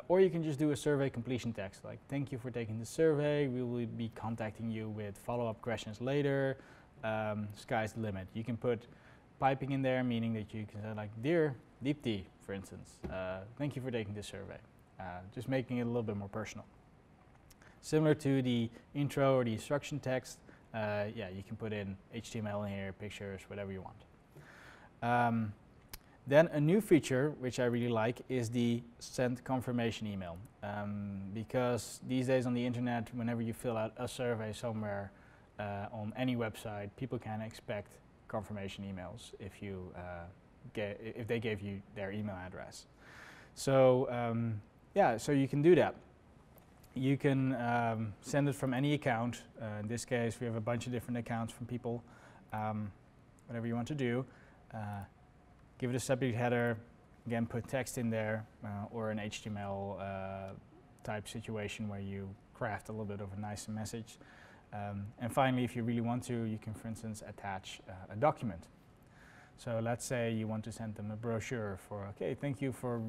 Or you can just do a survey completion text, like, thank you for taking the survey, we will be contacting you with follow-up questions later, sky's the limit. You can put piping in there, meaning that you can say, like, dear Deepti, for instance, thank you for taking this survey. Just making it a little bit more personal. Similar to the intro or the instruction text, yeah, you can put in HTML in here, pictures, whatever you want. Then a new feature, which I really like, is the send confirmation email. Because these days on the internet, whenever you fill out a survey somewhere on any website, people can expect confirmation emails if you if they gave you their email address. So yeah, so you can do that. You can send it from any account. In this case, we have a bunch of different accounts from people. Whatever you want to do. Give it a subject header, again put text in there, or an HTML type situation where you craft a little bit of a nice message. And finally, if you really want to, you can, for instance, attach a document. So let's say you want to send them a brochure for, okay, thank you for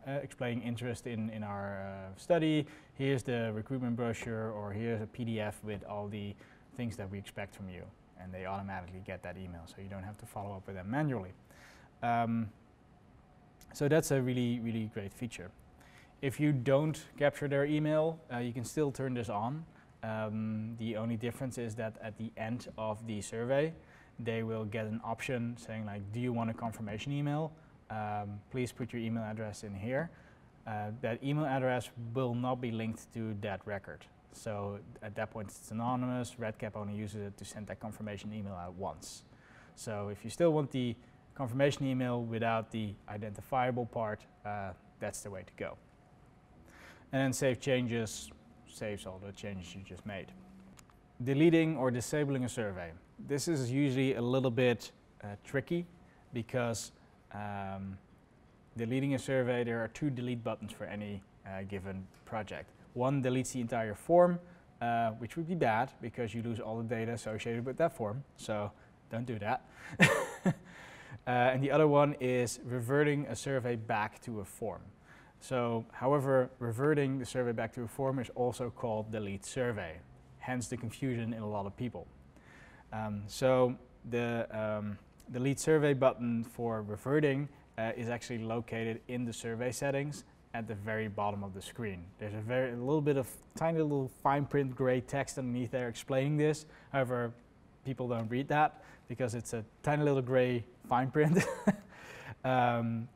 explaining interest in our study. Here's the recruitment brochure, or here's a PDF with all the things that we expect from you. And they automatically get that email, so you don't have to follow up with them manually. So that's a really, really great feature. If you don't capture their email, you can still turn this on. The only difference is that at the end of the survey, they will get an option saying, like, do you want a confirmation email? Please put your email address in here. That email address will not be linked to that record. So at that point, it's anonymous. REDCap only uses it to send that confirmation email out once. So if you still want the confirmation email without the identifiable part, that's the way to go. And then save changes saves all the changes you just made. Deleting or disabling a survey. This is usually a little bit tricky, because deleting a survey, there are 2 delete buttons for any given project. One deletes the entire form, which would be bad because you lose all the data associated with that form, so don't do that. And the other one is reverting a survey back to a form. So, however, reverting the survey back to a form is also called delete survey, hence the confusion in a lot of people. So the delete survey button for reverting is actually located in the survey settings at the very bottom of the screen. There's a little bit of tiny little fine print gray text underneath there explaining this. However, people don't read that because it's a tiny little gray fine print.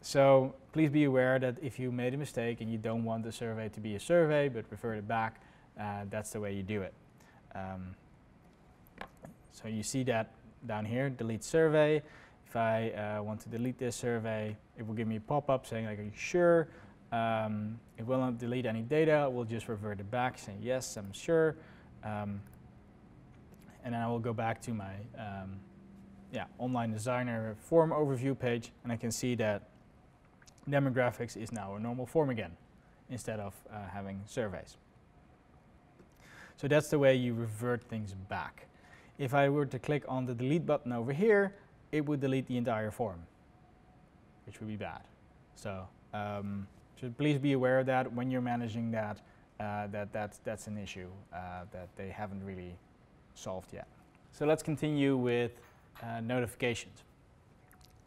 So please be aware that if you made a mistake and you don't want the survey to be a survey but revert it back, that's the way you do it. So you see that down here, delete survey. If I want to delete this survey, it will give me a pop-up saying, like, are you sure? It will not delete any data, it will just revert it back saying, yes, I'm sure. And then I will go back to my online designer form overview page, and I can see that demographics is now a normal form again, instead of having surveys. So that's the way you revert things back. If I were to click on the delete button over here, it would delete the entire form, which would be bad. So So please be aware of that when you're managing that, that's an issue that they haven't really solved yet. So let's continue with notifications.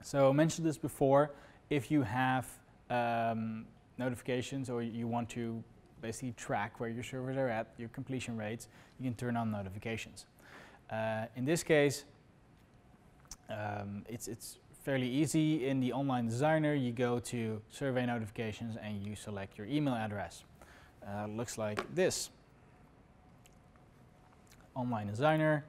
So I mentioned this before, if you have notifications or you want to basically track where your servers are at, your completion rates, you can turn on notifications. In this case, it's fairly easy. In the Online Designer, you go to Survey Notifications and you select your email address. Looks like this. Online Designer,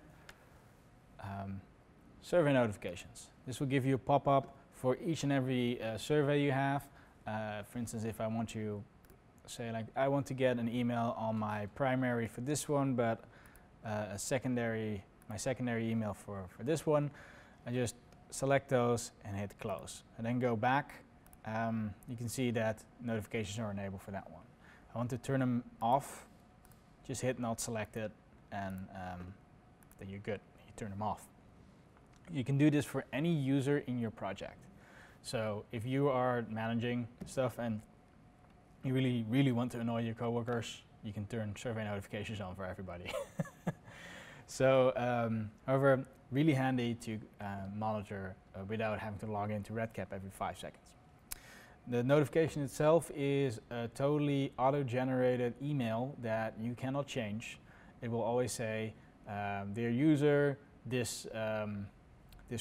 Survey Notifications. This will give you a pop-up for each and every survey you have. For instance, if I want to say, like, I want to get an email on my primary for this one, but my secondary email for this one, I just select those and hit close. And then go back. You can see that notifications are enabled for that one. I want to turn them off, just hit not selected, and then you're good. You turn them off. You can do this for any user in your project. So if you are managing stuff and you really want to annoy your coworkers, you can turn survey notifications on for everybody. So, however, really handy to monitor without having to log into REDCap every 5 seconds. The notification itself is a totally auto-generated email that you cannot change. It will always say, dear user, this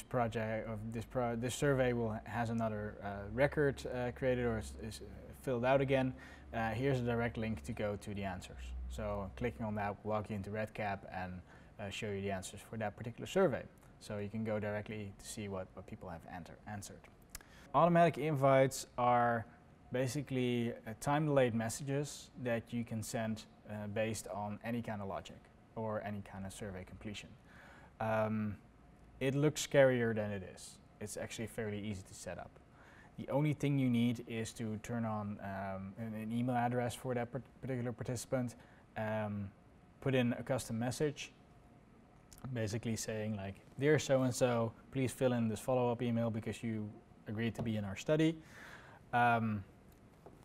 project or this survey has another record created or is filled out again. Here's a direct link to go to the answers. So clicking on that will log you into REDCap and show you the answers for that particular survey. So you can go directly to see what people have answered. Automatic invites are basically time-delayed messages that you can send based on any kind of logic or any kind of survey completion. It looks scarier than it is. It's actually fairly easy to set up. The only thing you need is to turn on an email address for that particular participant, put in a custom message, basically saying, like, dear so-and-so, please fill in this follow-up email because you agreed to be in our study.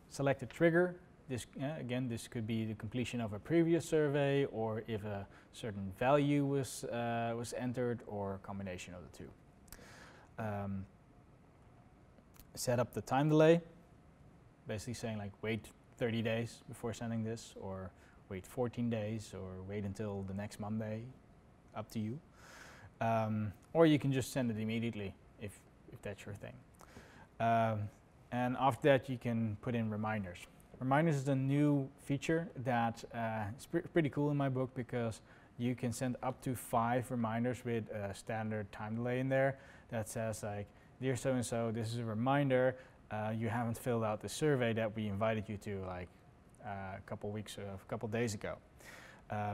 Select a trigger. Again, this could be the completion of a previous survey, or if a certain value was entered, or a combination of the two. Set up the time delay, basically saying, like, wait 30 days before sending this, or wait 14 days, or wait until the next Monday, up to you. Or you can just send it immediately if that's your thing. And after that, you can put in reminders. Reminders is a new feature that is pretty cool in my book, because you can send up to 5 reminders with a standard time delay in there that says, like, dear so-and-so, this is a reminder, you haven't filled out the survey that we invited you to, like, a couple days ago.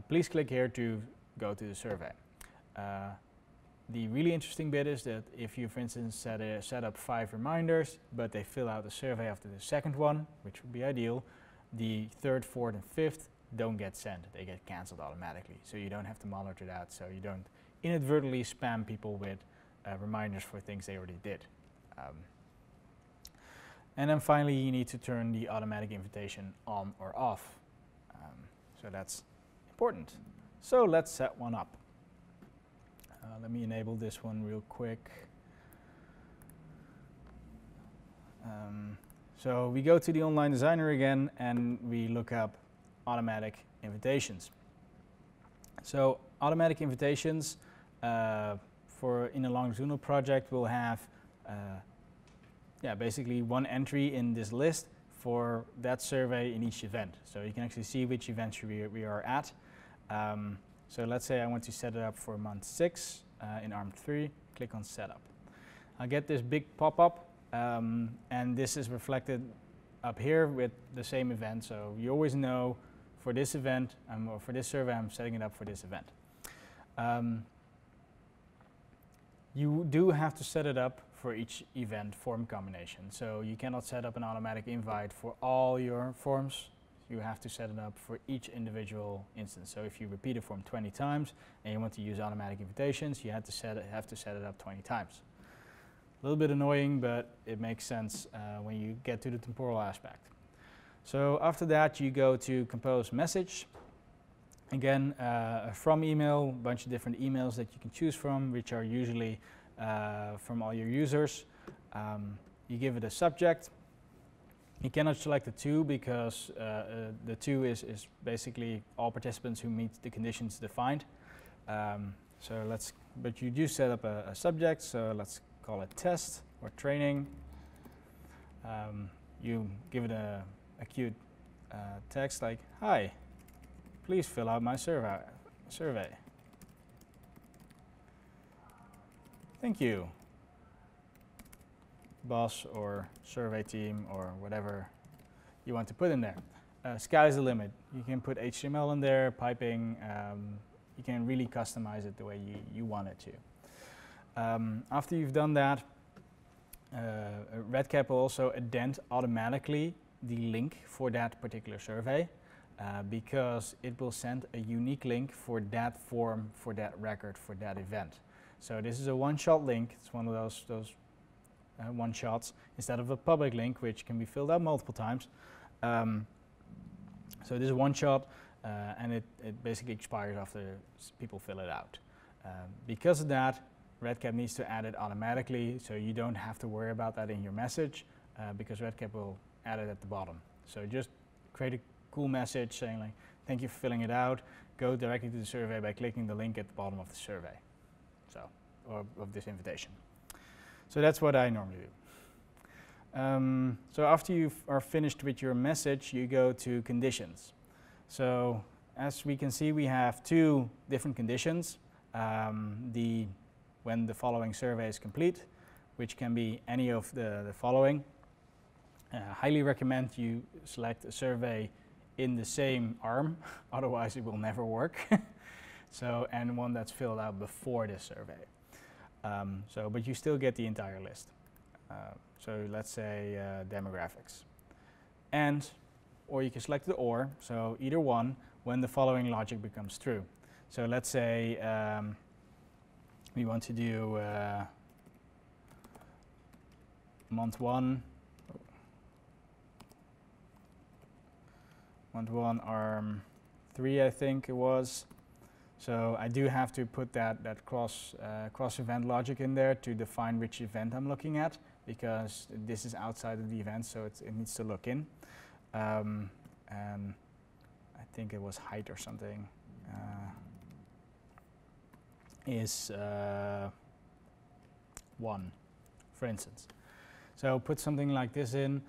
Please click here to go to the survey. The really interesting bit is that if you, for instance, set up 5 reminders, but they fill out the survey after the second one, which would be ideal, the 3rd, 4th, and 5th don't get sent. They get cancelled automatically. So you don't have to monitor that, so you don't inadvertently spam people with reminders for things they already did. And then finally, you need to turn the automatic invitation on or off. So that's important. So let's set one up. Let me enable this one real quick. So we go to the Online Designer again, and we look up automatic invitations. So automatic invitations in a longitudinal project will have basically one entry in this list for that survey in each event. So you can actually see which events we are at. So let's say I want to set it up for month 6 in ARM 3, click on Setup. I'll get this big pop-up, and this is reflected up here with the same event. So you always know for this event, or for this survey, I'm setting it up for this event. You do have to set it up for each event form combination. So you cannot set up an automatic invite for all your forms. You have to set it up for each individual instance. So if you repeat a form 20 times and you want to use automatic invitations, you have to set it up 20 times. A little bit annoying, but it makes sense when you get to the temporal aspect. So after that, you go to compose message. Again, a from email, a bunch of different emails that you can choose from, which are usually from all your users. You give it a subject. You cannot select the to because the to is basically all participants who meet the conditions defined. But you do set up a subject, so let's call it test or training. You give it a cute text like, "Hi, please fill out my survey. Thank you, Bas or survey team," or whatever you want to put in there. Sky's the limit. You can put HTML in there, piping. You can really customize it the way you want it to. After you've done that, REDCap will also indent automatically the link for that particular survey because it will send a unique link for that form, for that record, for that event. So this is a one-shot link. It's one of those one-shots instead of a public link, which can be filled out multiple times. So this is one shot, and it basically expires after people fill it out. Because of that, REDCap needs to add it automatically, so you don't have to worry about that in your message, because REDCap will add it at the bottom. So just create a cool message saying like, "Thank you for filling it out. Go directly to the survey by clicking the link at the bottom of the survey." Or of this invitation. So that's what I normally do. So after you are finished with your message, you go to conditions. So as we can see, we have two different conditions. When the following survey is complete, which can be any of the following. Highly recommend you select a survey in the same arm, otherwise it will never work. And one that's filled out before this survey. But you still get the entire list. So let's say demographics. Or you can select the or, so either one, when the following logic becomes true. So let's say we want to do month one, arm 3, I think it was. So I do have to put that cross event logic in there to define which event I'm looking at, because this is outside of the event, so it needs to look in. And I think it was height or something. Is 1, for instance. So put something like this in,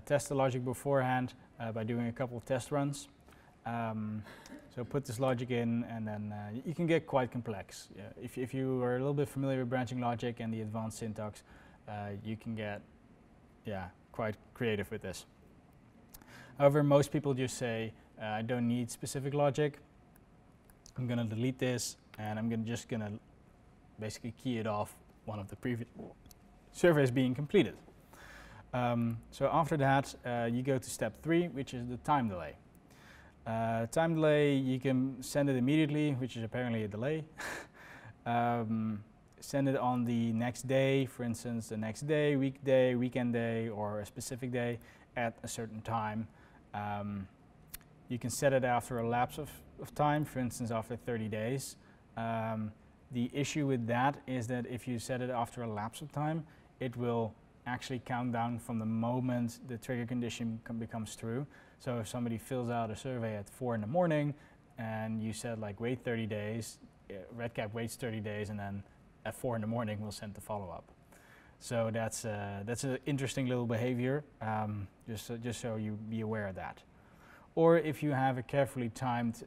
test the logic beforehand by doing a couple of test runs. So put this logic in, and then you can get quite complex. If you are a little bit familiar with branching logic and the advanced syntax, you can get quite creative with this. However, most people just say, I don't need specific logic. I'm going to delete this, and I'm just going to basically key it off one of the previous surveys being completed. So after that, you go to step 3, which is the time delay. Time delay, you can send it immediately, which is apparently a delay. Send it on the next day, for instance, the next day, weekday, weekend day, or a specific day at a certain time. You can set it after a lapse of time, for instance, after 30 days. The issue with that is that if you set it after a lapse of time, it will actually count down from the moment the trigger condition becomes true. So if somebody fills out a survey at 4 in the morning and you said like wait 30 days, REDCap waits 30 days and then at 4 in the morning we'll send the follow-up. So that's an interesting little behavior, just so you be aware of that. Or if you have a carefully timed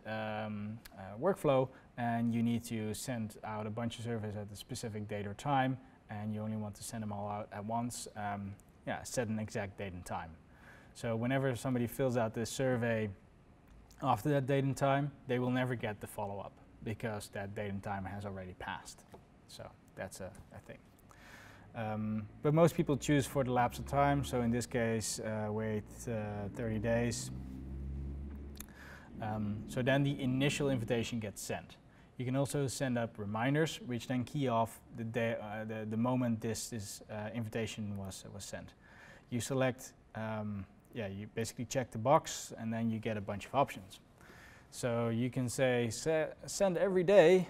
workflow and you need to send out a bunch of surveys at a specific date or time and you only want to send them all out at once, set an exact date and time. So whenever somebody fills out this survey after that date and time, they will never get the follow-up because that date and time has already passed. So that's a thing. But most people choose for the lapse of time, so in this case, wait 30 days. So then the initial invitation gets sent. You can also send up reminders, which then key off the day, the moment this invitation was sent. You select, you basically check the box, and then you get a bunch of options. So you can say send every day,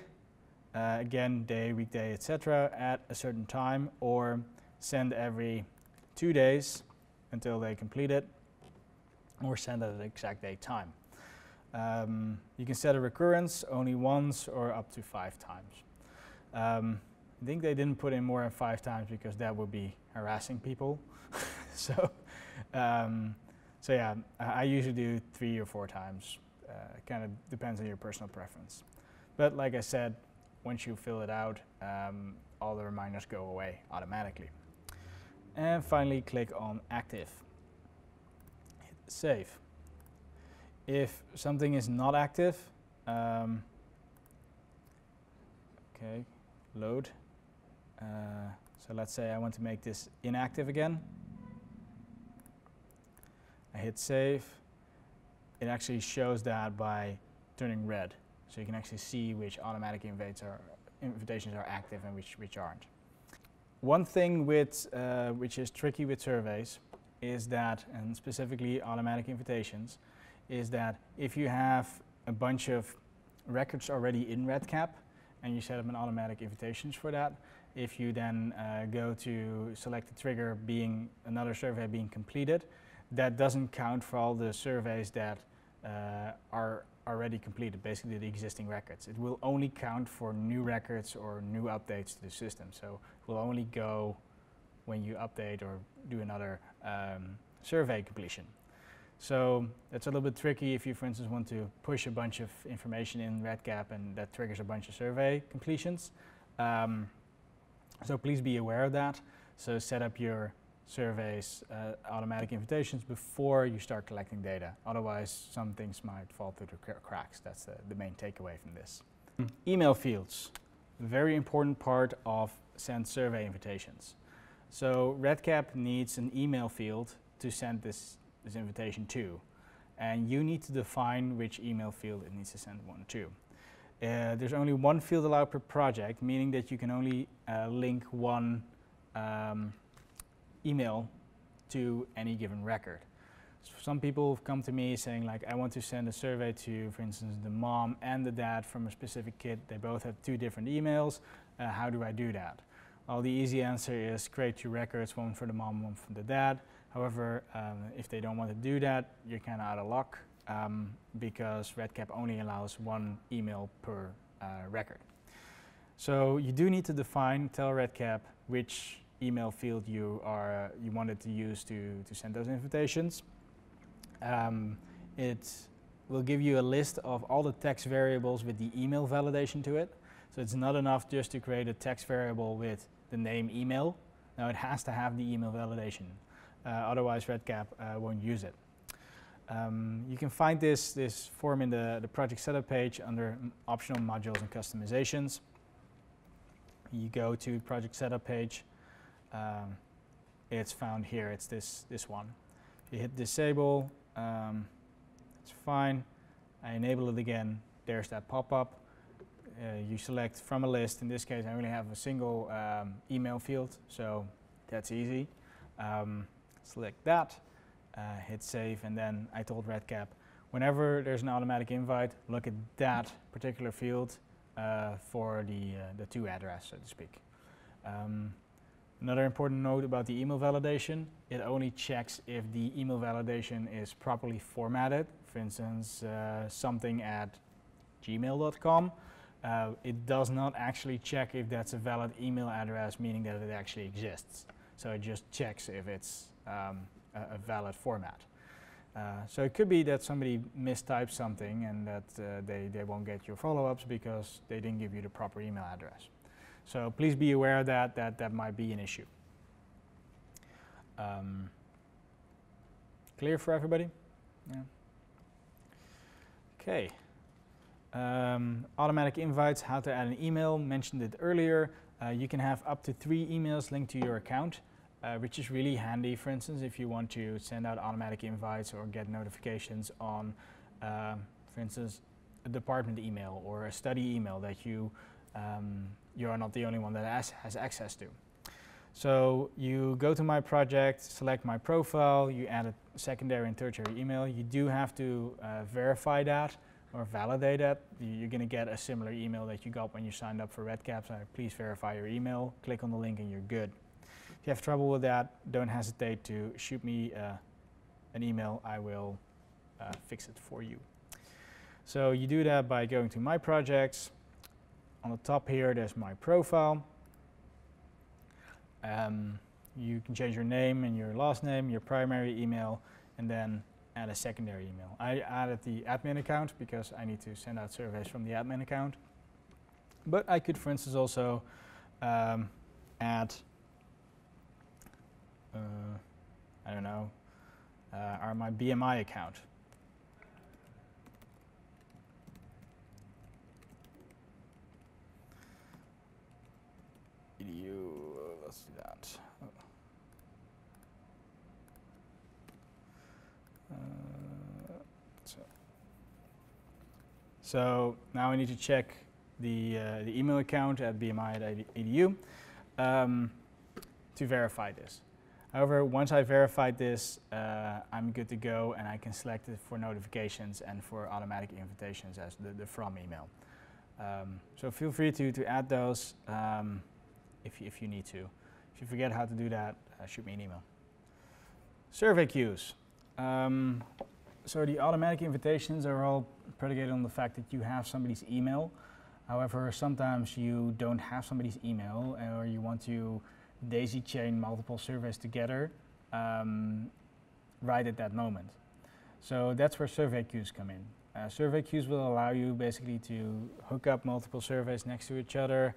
again, day, weekday, etc., at a certain time, or send every 2 days until they complete it, or send at the exact date time. You can set a recurrence only once or up to 5 times. I think they didn't put in more than 5 times because that would be harassing people. So yeah, I usually do 3 or 4 times. It kind of depends on your personal preference. But like I said, once you fill it out, all the reminders go away automatically. And finally, click on active. Hit save. If something is not active, okay, load. So let's say I want to make this inactive again. I hit save. It actually shows that by turning red. So you can actually see which automatic invitations are active and which aren't. One thing which is tricky with surveys is that, and specifically automatic invitations, is that if you have a bunch of records already in REDCap and you set up an automatic invitations for that, if you then go to select the trigger being another survey being completed, that doesn't count for all the surveys that are already completed, basically the existing records. It will only count for new records or new updates to the system. So it will only go when you update or do another survey completion. So it's a little bit tricky if you, for instance, want to push a bunch of information in REDCap and that triggers a bunch of survey completions. So please be aware of that. So set up your surveys, automatic invitations before you start collecting data. Otherwise, some things might fall through the cracks. That's the main takeaway from this. Email fields, very important part of send survey invitations. So REDCap needs an email field to send this invitation to, and you need to define which email field it needs to send one to. There's only one field allowed per project, meaning that you can only link one email to any given record. So some people have come to me saying, like, I want to send a survey to, for instance, the mom and the dad from a specific kid. They both have 2 different emails. How do I do that? Well, the easy answer is create 2 records, one for the mom, one for the dad. However, if they don't want to do that, you're kind of out of luck because REDCap only allows 1 email per record. So you do need to tell REDCap which email field you wanted to use to send those invitations. It will give you a list of all the text variables with the email validation to it. So it's not enough just to create a text variable with the name email. Now it has to have the email validation. Otherwise REDCap won't use it. You can find this form in the project setup page under optional modules and customizations. You go to project setup page. It's found here. It's this one. You hit disable. It's fine. I enable it again. There's that pop-up. You select from a list. In this case, I only have a single email field, so that's easy. Select that, hit save, and then I told REDCap, whenever there's an automatic invite, look at that particular field for the to address, so to speak. Another important note about the email validation, it only checks if the email validation is properly formatted. For instance, something at gmail.com. It does not actually check if that's a valid email address, meaning that it actually exists. So it just checks if it's a valid format. So it could be that somebody mistyped something and that they won't get your follow-ups because they didn't give you the proper email address. So please be aware that might be an issue. Clear for everybody? Yeah. Okay. Automatic invites, how to add an email, mentioned it earlier. You can have up to 3 emails linked to your account, which is really handy, for instance, if you want to send out automatic invites or get notifications on, for instance, a department email or a study email that you are not the only one that has access to. So you go to my project, select my profile, you add a secondary and tertiary email. You do have to verify that or validate that. You're going to get a similar email that you got when you signed up for REDCap. So please verify your email, click on the link and you're good. If you have trouble with that, don't hesitate to shoot me an email. I will fix it for you. So you do that by going to My Projects. On the top here, there's My Profile. You can change your name and your last name, your primary email, and then add a secondary email. I added the admin account because I need to send out surveys from the admin account. But I could, for instance, also add, I don't know, my BMI account. Let's do that. So now I need to check the email account at bmi.edu to verify this. However, once I verified this, I'm good to go and I can select it for notifications and for automatic invitations as the from email. So feel free to add those if you need to. If you forget how to do that, shoot me an email. Survey queues. So the automatic invitations are all predicated on the fact that you have somebody's email. However, sometimes you don't have somebody's email or you want to daisy chain multiple surveys together right at that moment. So that's where survey queues come in. Survey queues will allow you basically to hook up multiple surveys next to each other,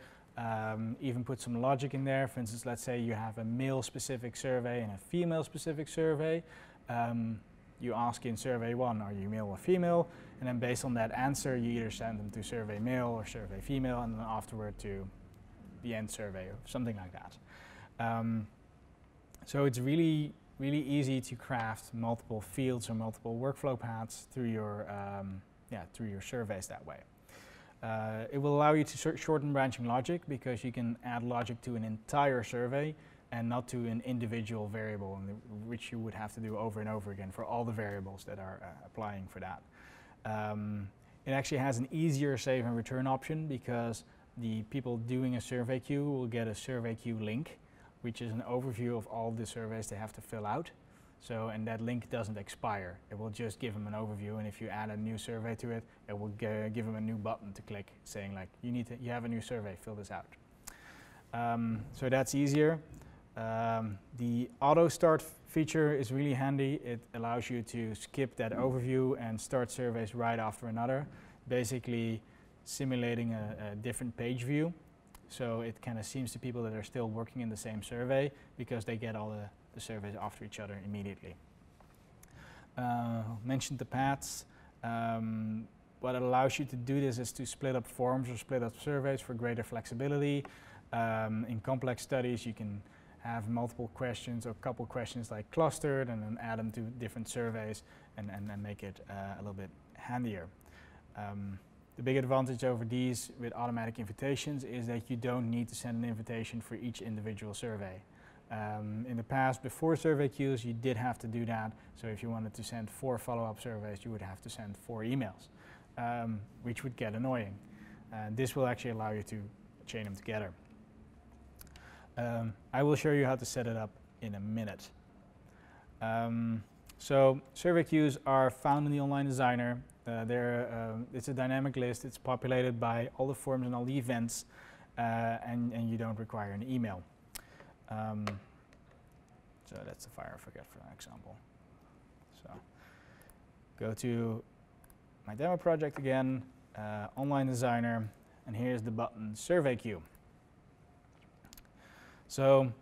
even put some logic in there. For instance, let's say you have a male-specific survey and a female-specific survey. You ask in survey 1, are you male or female? And then based on that answer, you either send them to survey male or survey female, and then afterward to the end survey or something like that. So it's really easy to craft multiple fields or multiple workflow paths through your surveys that way. It will allow you to shorten branching logic because you can add logic to an entire survey and not to an individual variable, which you would have to do over and over again for all the variables that are applying for that. It actually has an easier save and return option because the people doing a survey queue will get a survey queue link, which is an overview of all the surveys they have to fill out. So, and that link doesn't expire. It will just give them an overview, and if you add a new survey to it, it will give them a new button to click saying like, you have a new survey, fill this out. So that's easier. The auto start feature is really handy. It allows you to skip that overview and start surveys right after another, basically simulating a different page view. So it kind of seems to people that are still working in the same survey because they get all the surveys after each other immediately. Mentioned the paths. What it allows you to do this is to split up forms or split up surveys for greater flexibility. In complex studies, you can have multiple questions or a couple questions like clustered and then add them to different surveys and make it a little bit handier. The big advantage over these with automatic invitations is that you don't need to send an invitation for each individual survey. In the past, before survey queues, you did have to do that. So if you wanted to send 4 follow-up surveys, you would have to send 4 emails, which would get annoying. This will actually allow you to chain them together. I will show you how to set it up in a minute. So survey queues are found in the Online Designer. It's a dynamic list. It's populated by all the forms and all the events, and you don't require an email. So that's the fire forget for example. So go to my demo project again, Online Designer, and here's the button Survey Queue. So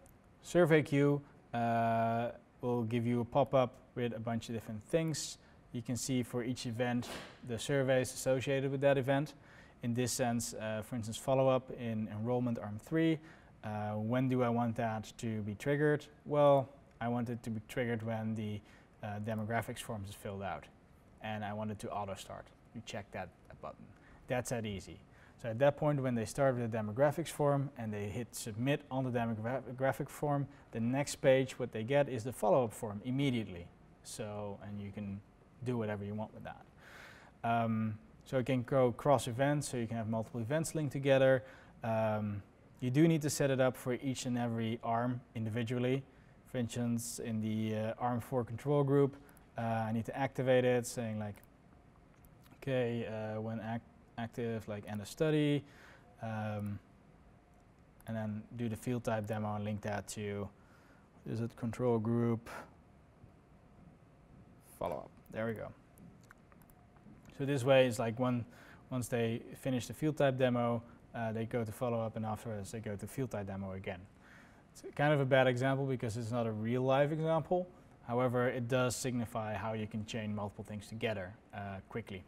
Survey Queue will give you a pop-up with a bunch of different things. You can see for each event the surveys associated with that event. In this sense, for instance, follow-up in enrollment arm 3. When do I want that to be triggered? Well, I want it to be triggered when the demographics forms is filled out, and I want it to auto start. you check that button. That's that easy. So at that point, when they start with the demographics form and they hit submit on the demographic form, the next page, what they get is the follow-up form immediately. So, and you can do whatever you want with that. So it can go cross events, so you can have multiple events linked together. You do need to set it up for each and every arm individually. For instance, in the arm 4 control group, I need to activate it, saying like, okay, when active, like end of study, and then do the field type demo and link that to, is it control group, follow-up. There we go. So this way, it's like once they finish the field type demo, they go to follow-up, and afterwards they go to field type demo again. It's kind of a bad example because it's not a real-life example. However, it does signify how you can chain multiple things together quickly.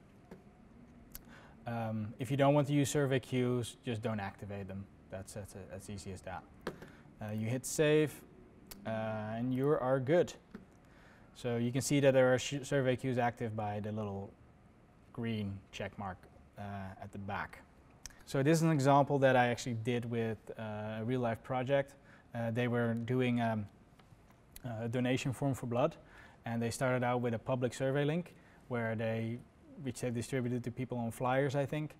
If you don't want to use survey queues, just don't activate them. That's as easy as that. You hit save, and you are good. So you can see that there are survey queues active by the little green check mark at the back. So this is an example that I actually did with a real-life project. They were doing a donation form for blood, and they started out with a public survey link which they distributed to people on flyers, I think.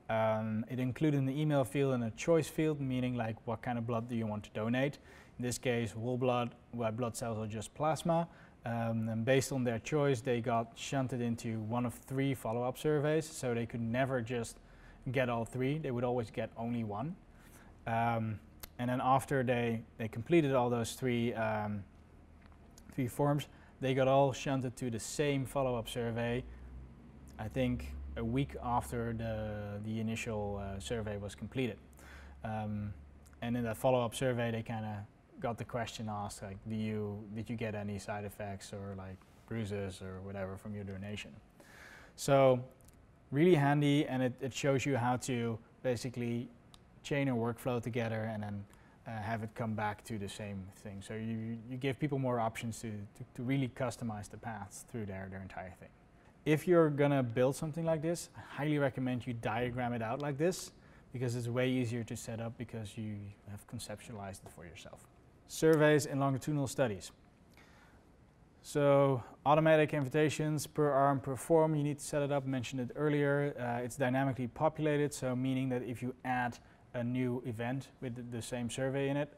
It included an email field and a choice field, meaning like what kind of blood do you want to donate. In this case, whole blood, white blood cells, or just plasma. And based on their choice, they got shunted into one of 3 follow-up surveys, so they could never just get all 3. They would always get only 1. And then after they completed all those 3 forms, they got all shunted to the same follow-up survey, I think a week after the initial survey was completed. And in that follow-up survey, they kind of got the question asked, like, did you get any side effects or like bruises or whatever from your donation? So really handy, and it shows you how to basically chain a workflow together and then have it come back to the same thing. So you give people more options to really customize the paths through their entire thing. If you're gonna build something like this, I highly recommend you diagram it out like this, because it's way easier to set up because you have conceptualized it for yourself. Surveys and longitudinal studies. So automatic invitations per arm, per form, you need to set it up, mentioned it earlier. It's dynamically populated, so meaning that if you add a new event with the same survey in it,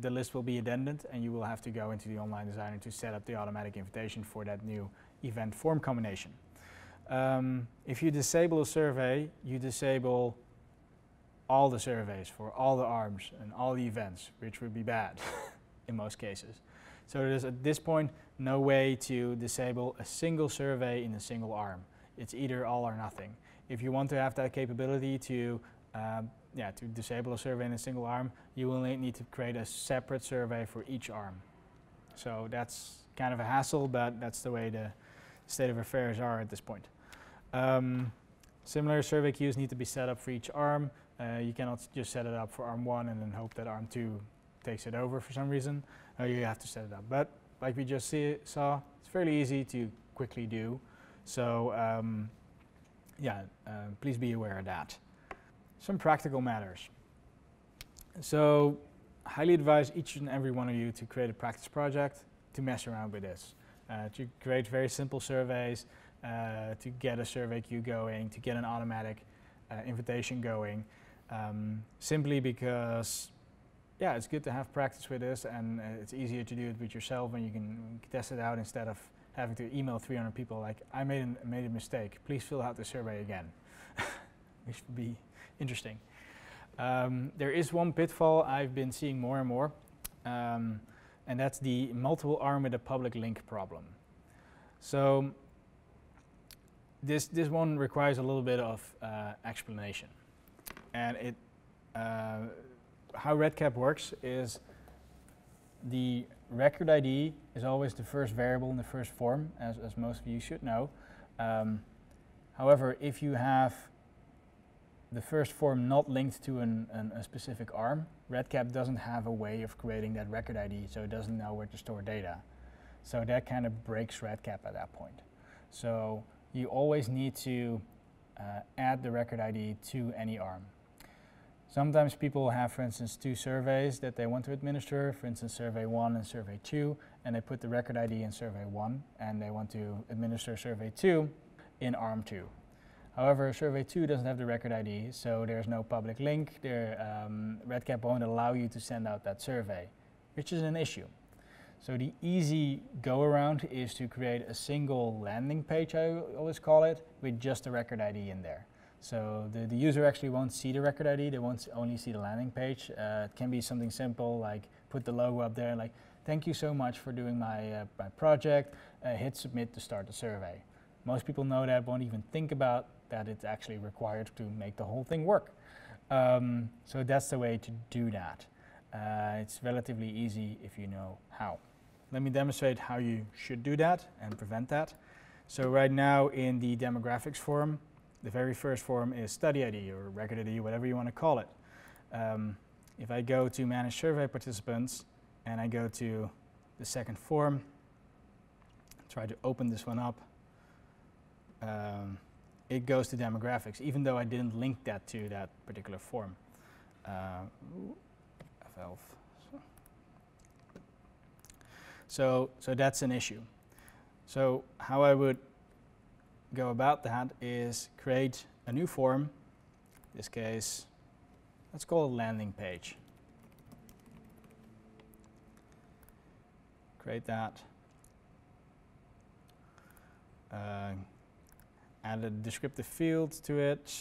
the list will be addended, and you will have to go into the online designer to set up the automatic invitation for that new event form combination. If you disable a survey, you disable all the surveys for all the arms and all the events, which would be bad in most cases. So there's at this point no way to disable a single survey in a single arm. It's either all or nothing. If you want to have that capability to disable a survey in a single arm, you will need to create a separate survey for each arm. So that's kind of a hassle, but that's the way the state of affairs are at this point. Similar survey queues need to be set up for each arm. You cannot just set it up for arm 1 and then hope that arm 2 takes it over for some reason. You have to set it up. But like we just saw, it's fairly easy to quickly do. So please be aware of that. Some practical matters. So highly advise each and every one of you to create a practice project to mess around with this. To create very simple surveys, to get a survey queue going, to get an automatic invitation going, simply because it's good to have practice with this, and it's easier to do it with yourself when you can test it out instead of having to email 300 people like, I made a mistake, please fill out the survey again, which would be interesting. There is one pitfall I've been seeing more and more, and that's the multiple arm with a public link problem. So this one requires a little bit of explanation. And how REDCap works is the record ID is always the first variable in the first form, as most of you should know. However, if you have the first form not linked to a specific arm, REDCap doesn't have a way of creating that record ID, so it doesn't know where to store data. So that kind of breaks REDCap at that point. So you always need to add the record ID to any ARM. Sometimes people have, for instance, two surveys that they want to administer, for instance, survey 1 and survey 2, and they put the record ID in survey 1, and they want to administer survey 2 in ARM 2. However, survey 2 doesn't have the record ID, so there's no public link. REDCap won't allow you to send out that survey, which is an issue. So the easy go-around is to create a single landing page, I always call it, with just the record ID in there. So the user actually won't see the record ID, they won't only see the landing page. It can be something simple like put the logo up there, like thank you so much for doing my project, hit submit to start the survey. Most people know that, won't even think about that it's actually required to make the whole thing work. So that's the way to do that. It's relatively easy if you know how. Let me demonstrate how you should do that and prevent that. So right now in the demographics form, the very first form is study ID or record ID, whatever you want to call it. If I go to manage survey participants and I go to the second form, try to open this one up, it goes to demographics, even though I didn't link that to that particular form. So that's an issue. So how I would go about that is create a new form. In this case, let's call it landing page. Create that. Add a descriptive field to it.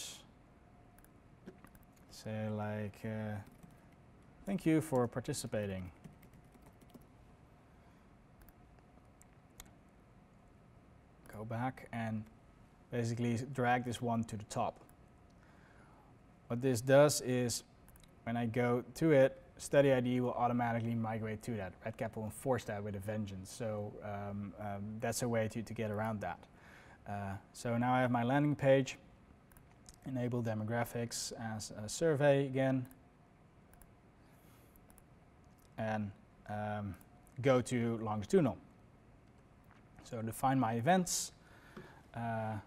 Say like, thank you for participating. Go back and basically drag this one to the top. What this does is when I go to it, study ID will automatically migrate to that. REDCap will enforce that with a vengeance. So that's a way to get around that. So now I have my landing page. Enable demographics as a survey again. And go to longitudinal. So define my events. My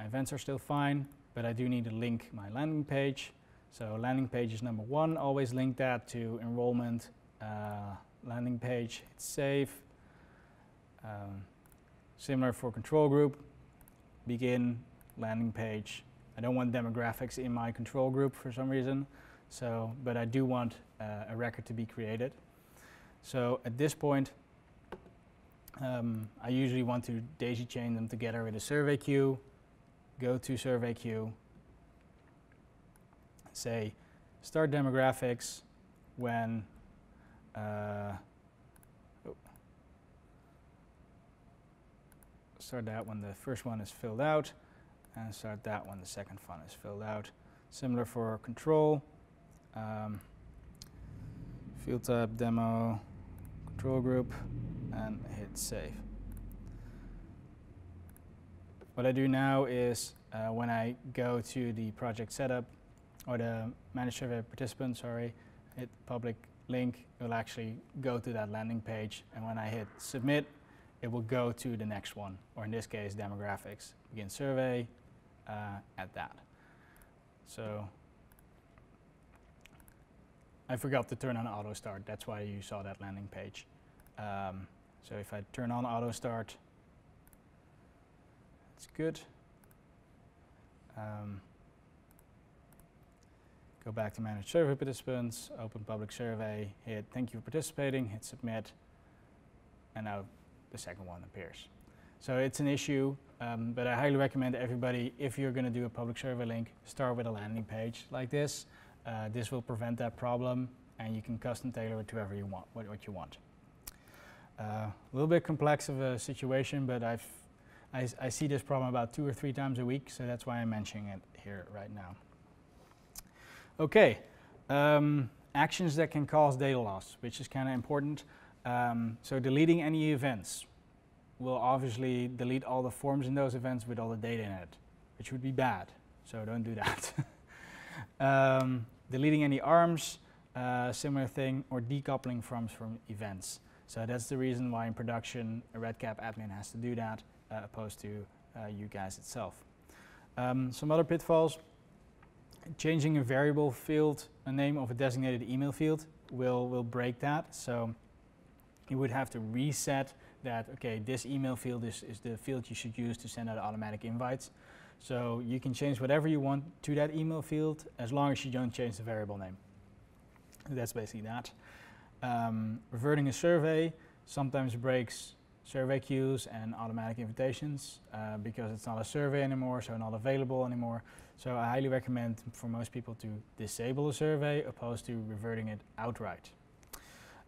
events are still fine, but I do need to link my landing page. So landing page is number 1, always link that to enrollment, landing page, hit save. Similar for control group, begin, landing page. I don't want demographics in my control group for some reason, but I do want a record to be created. So at this point, I usually want to daisy chain them together with a survey queue. Go to survey queue, say start demographics when start that when the first one is filled out, and start that when the second one is filled out. Similar for control, field type demo control group, and hit save. What I do now is when I go to the project setup, or the managed survey participant, hit public link, it will actually go to that landing page, and when I hit submit, it will go to the next one, or in this case demographics. Begin survey, at that. So I forgot to turn on auto start, that's why you saw that landing page. So if I turn on auto start, it's good. Go back to manage survey participants, open public survey, hit thank you for participating, hit submit, and now the second one appears. So it's an issue, but I highly recommend everybody, if you're going to do a public survey link, start with a landing page like this. This will prevent that problem, and you can custom tailor it to whoever you want, what you want. A little bit complex of a situation, but I see this problem about 2 or 3 times a week, so that's why I'm mentioning it here right now. Okay, actions that can cause data loss, which is kind of important. So deleting any events will obviously delete all the forms in those events with all the data in it, which would be bad, so don't do that. Deleting any arms, similar thing, or decoupling forms from events. So that's the reason why in production a REDCap admin has to do that, opposed to you guys itself. Some other pitfalls: changing a variable field, a name of a designated email field, will break that. So you would have to reset that, okay, this email field is the field you should use to send out automatic invites. So you can change whatever you want to that email field as long as you don't change the variable name. That's basically that. Reverting a survey sometimes breaks survey queues and automatic invitations because it's not a survey anymore, so not available anymore. So I highly recommend for most people to disable a survey opposed to reverting it outright.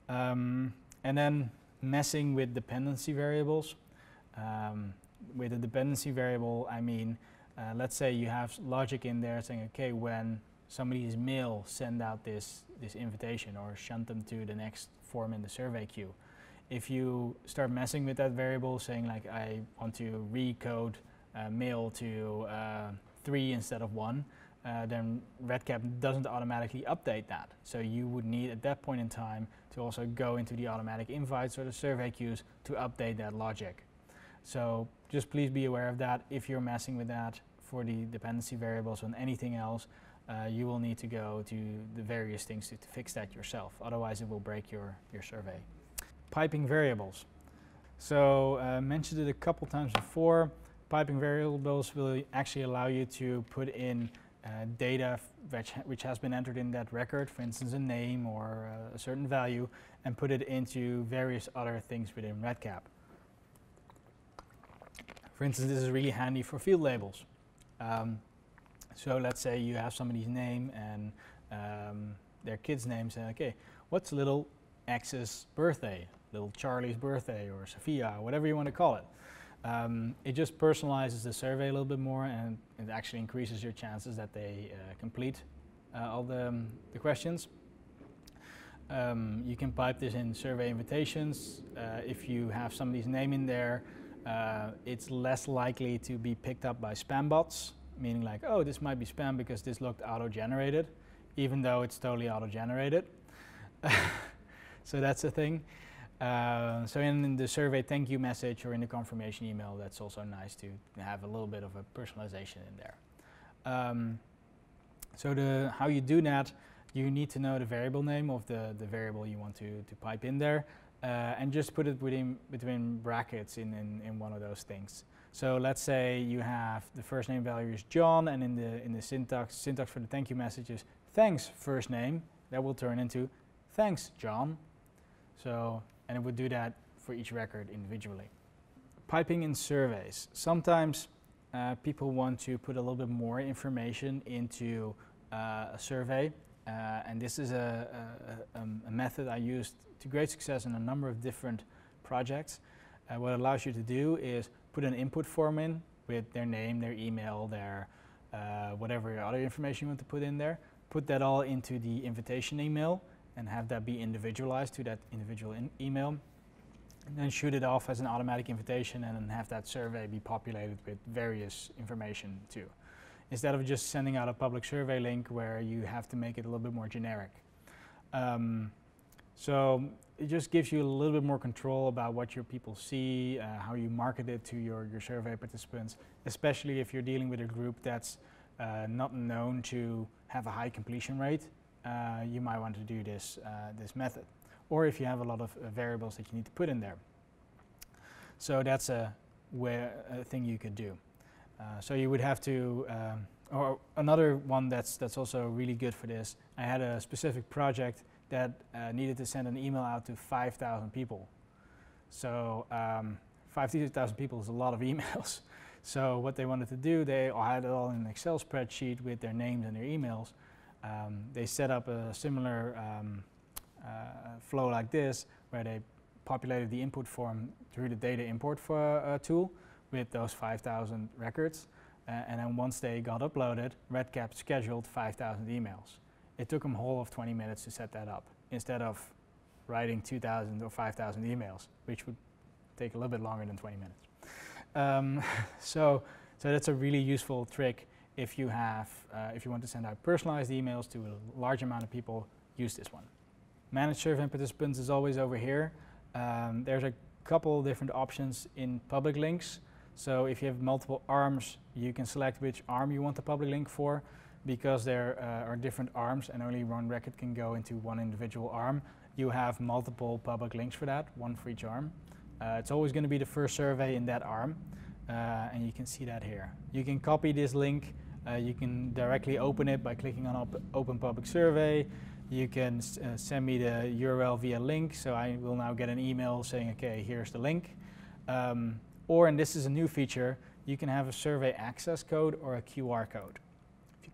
And then messing with dependency variables. With a dependency variable, I mean, let's say you have logic in there saying, okay, when somebody's mail send out this invitation or shunt them to the next form in the survey queue. If you start messing with that variable, saying like, I want to recode mail to 3 instead of 1, then REDCap doesn't automatically update that. So you would need at that point in time to also go into the automatic invites or the survey queues to update that logic. So just please be aware of that. If you're messing with that for the dependency variables on anything else, you will need to go to the various things to fix that yourself. Otherwise it will break your survey. Piping variables. So mentioned it a couple times before. Piping variables will actually allow you to put in data which has been entered in that record, for instance a name or a certain value, and put it into various other things within REDCap. For instance, this is really handy for field labels. So let's say you have somebody's name and their kid's name, say, okay, what's little X's birthday? Little Charlie's birthday, or Sophia, whatever you want to call it. It just personalizes the survey a little bit more, and it actually increases your chances that they complete all the questions. You can pipe this in survey invitations. If you have somebody's name in there, it's less likely to be picked up by spam bots, meaning like, oh, this might be spam because this looked auto-generated, even though it's totally auto-generated. So that's the thing. So in the survey thank you message or in the confirmation email, that's also nice to have a little bit of a personalization in there. So how you do that, you need to know the variable name of the variable you want to pipe in there, and just put it between brackets in one of those things. So let's say you have the first name value is John, and in the syntax for the thank you message is thanks first name. That will turn into thanks John. So, and it would do that for each record individually. Piping in surveys. Sometimes people want to put a little bit more information into a survey, and this is a method I used to great success in a number of different projects. What it allows you to do is put an input form in with their name, their email, their whatever other information you want to put in there. Put that all into the invitation email and have that be individualized to that individual email. And then shoot it off as an automatic invitation and then have that survey be populated with various information too. Instead of just sending out a public survey link where you have to make it a little bit more generic. So it just gives you a little bit more control about what your people see, how you market it to your survey participants, especially if you're dealing with a group that's not known to have a high completion rate. You might want to do this method. Or if you have a lot of variables that you need to put in there. So that's a thing you could do. So you would have to, or another one that's also really good for this, I had a specific project that needed to send an email out to 5,000 people. So 5,000 people is a lot of emails. So what they wanted to do, they had it all in an Excel spreadsheet with their names and their emails. They set up a similar flow like this, where they populated the input form through the data import tool with those 5,000 records. And then once they got uploaded, REDCap scheduled 5,000 emails. It took them a whole of 20 minutes to set that up, instead of writing 2,000 or 5,000 emails, which would take a little bit longer than 20 minutes. So that's a really useful trick if you want to send out personalized emails to a large amount of people. Use this one. Manage survey participants is always over here. There's a couple different options in public links. So if you have multiple arms, you can select which arm you want the public link for. Because there are different arms and only one record can go into one individual arm, you have multiple public links for that, one for each arm. It's always going to be the first survey in that arm, and you can see that here. You can copy this link, you can directly open it by clicking on Open Public Survey. You can send me the URL via link, so I will now get an email saying, okay, here's the link. Or, and this is a new feature, you can have a survey access code or a QR code.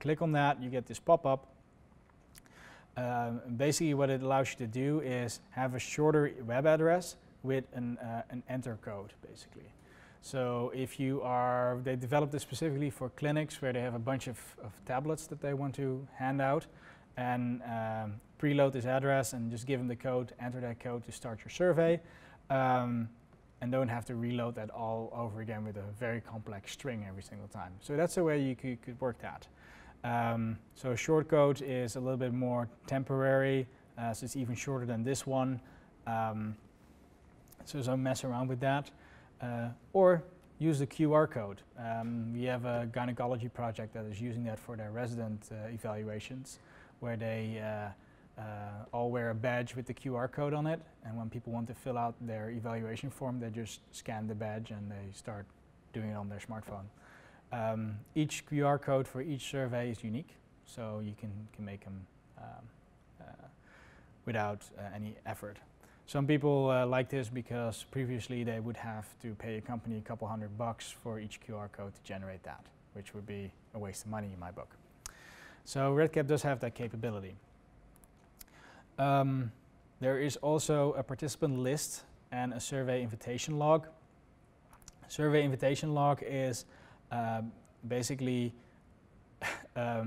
Click on that, you get this pop-up. Basically what it allows you to do is have a shorter web address with an enter code, basically. So if you are, they developed this specifically for clinics where they have a bunch of tablets that they want to hand out, and preload this address and just give them the code, enter that code to start your survey, and don't have to reload that all over again with a very complex string every single time. So that's the way you could work that. So a short code is a little bit more temporary, so it's even shorter than this one. So don't mess around with that. Or use the QR code. We have a gynecology project that is using that for their resident evaluations, where they all wear a badge with the QR code on it, and when people want to fill out their evaluation form, they just scan the badge and they start doing it on their smartphone. Each QR code for each survey is unique, so you can make them without any effort. Some people like this because previously they would have to pay a company a couple $100 for each QR code to generate that, which would be a waste of money in my book. So REDCap does have that capability. There is also a participant list and a survey invitation log. Survey invitation log is basically a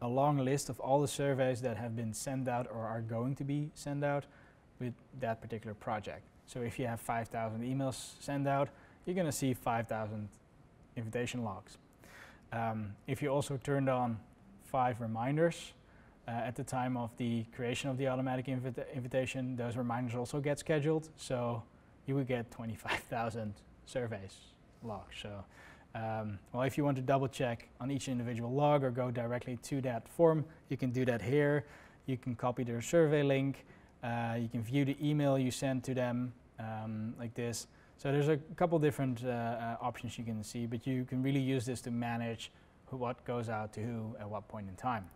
long list of all the surveys that have been sent out or are going to be sent out with that particular project. So if you have 5,000 emails sent out, you're going to see 5,000 invitation logs. If you also turned on 5 reminders at the time of the creation of the automatic invitation, those reminders also get scheduled, so you would get 25,000 surveys logs. So, well, if you want to double check on each individual log or go directly to that form, you can do that here. You can copy their survey link. You can view the email you send to them like this. So there's a couple different options you can see, but you can really use this to manage what goes out to who at what point in time.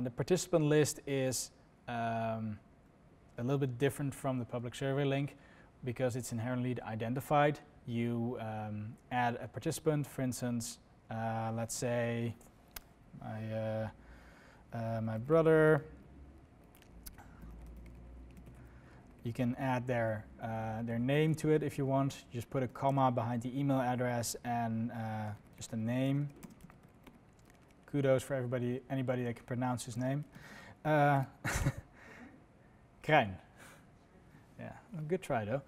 The participant list is a little bit different from the public survey link because it's inherently identified. You add a participant, for instance, let's say my brother. You can add their name to it if you want. Just put a comma behind the email address and just a name. Kudos for anybody that can pronounce his name. Krijn. Yeah, good try though.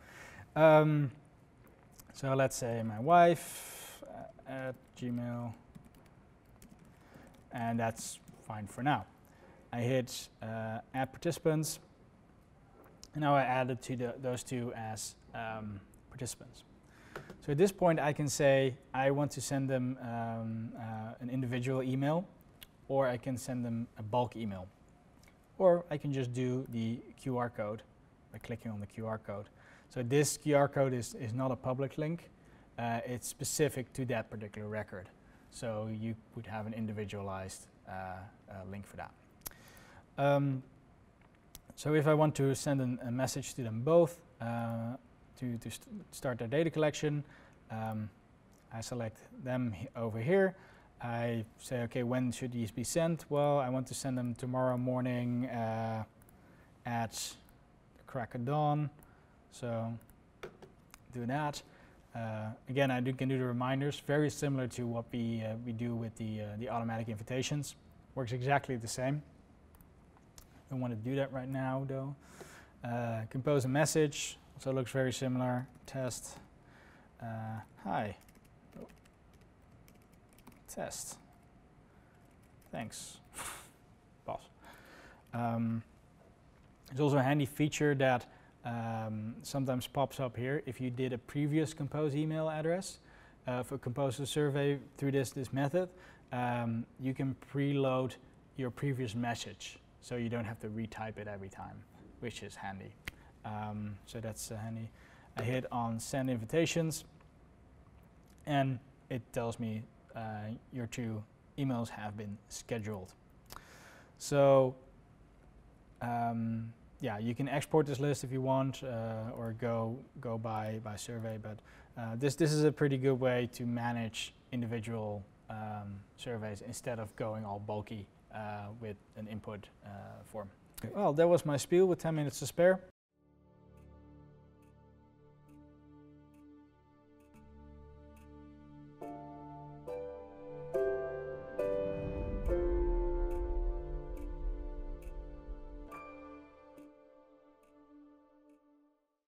So let's say my wife at Gmail, and that's fine for now. I hit add participants, and now I added those two as participants. So at this point I can say I want to send them an individual email, or I can send them a bulk email, or I can just do the QR code by clicking on the QR code. So this QR code is not a public link, it's specific to that particular record. So you would have an individualized link for that. So if I want to send a message to them both to start their data collection, I select them over here. I say, okay, when should these be sent? Well, I want to send them tomorrow morning at the crack of dawn. So do that. Again, I can do the reminders, very similar to what we do with the automatic invitations. Works exactly the same. Don't want to do that right now though. Compose a message, also looks very similar. Test. Hi. Oh. Test. Thanks, boss. There's also a handy feature that sometimes pops up here. If you did a previous Compose email address for Compose a survey through this method, you can preload your previous message, so you don't have to retype it every time, which is handy. So that's handy. I hit on send invitations, and it tells me your 2 emails have been scheduled. So yeah, you can export this list if you want, or go by survey. But this is a pretty good way to manage individual surveys instead of going all bulky with an input form. Okay. Well, that was my spiel with 10 minutes to spare.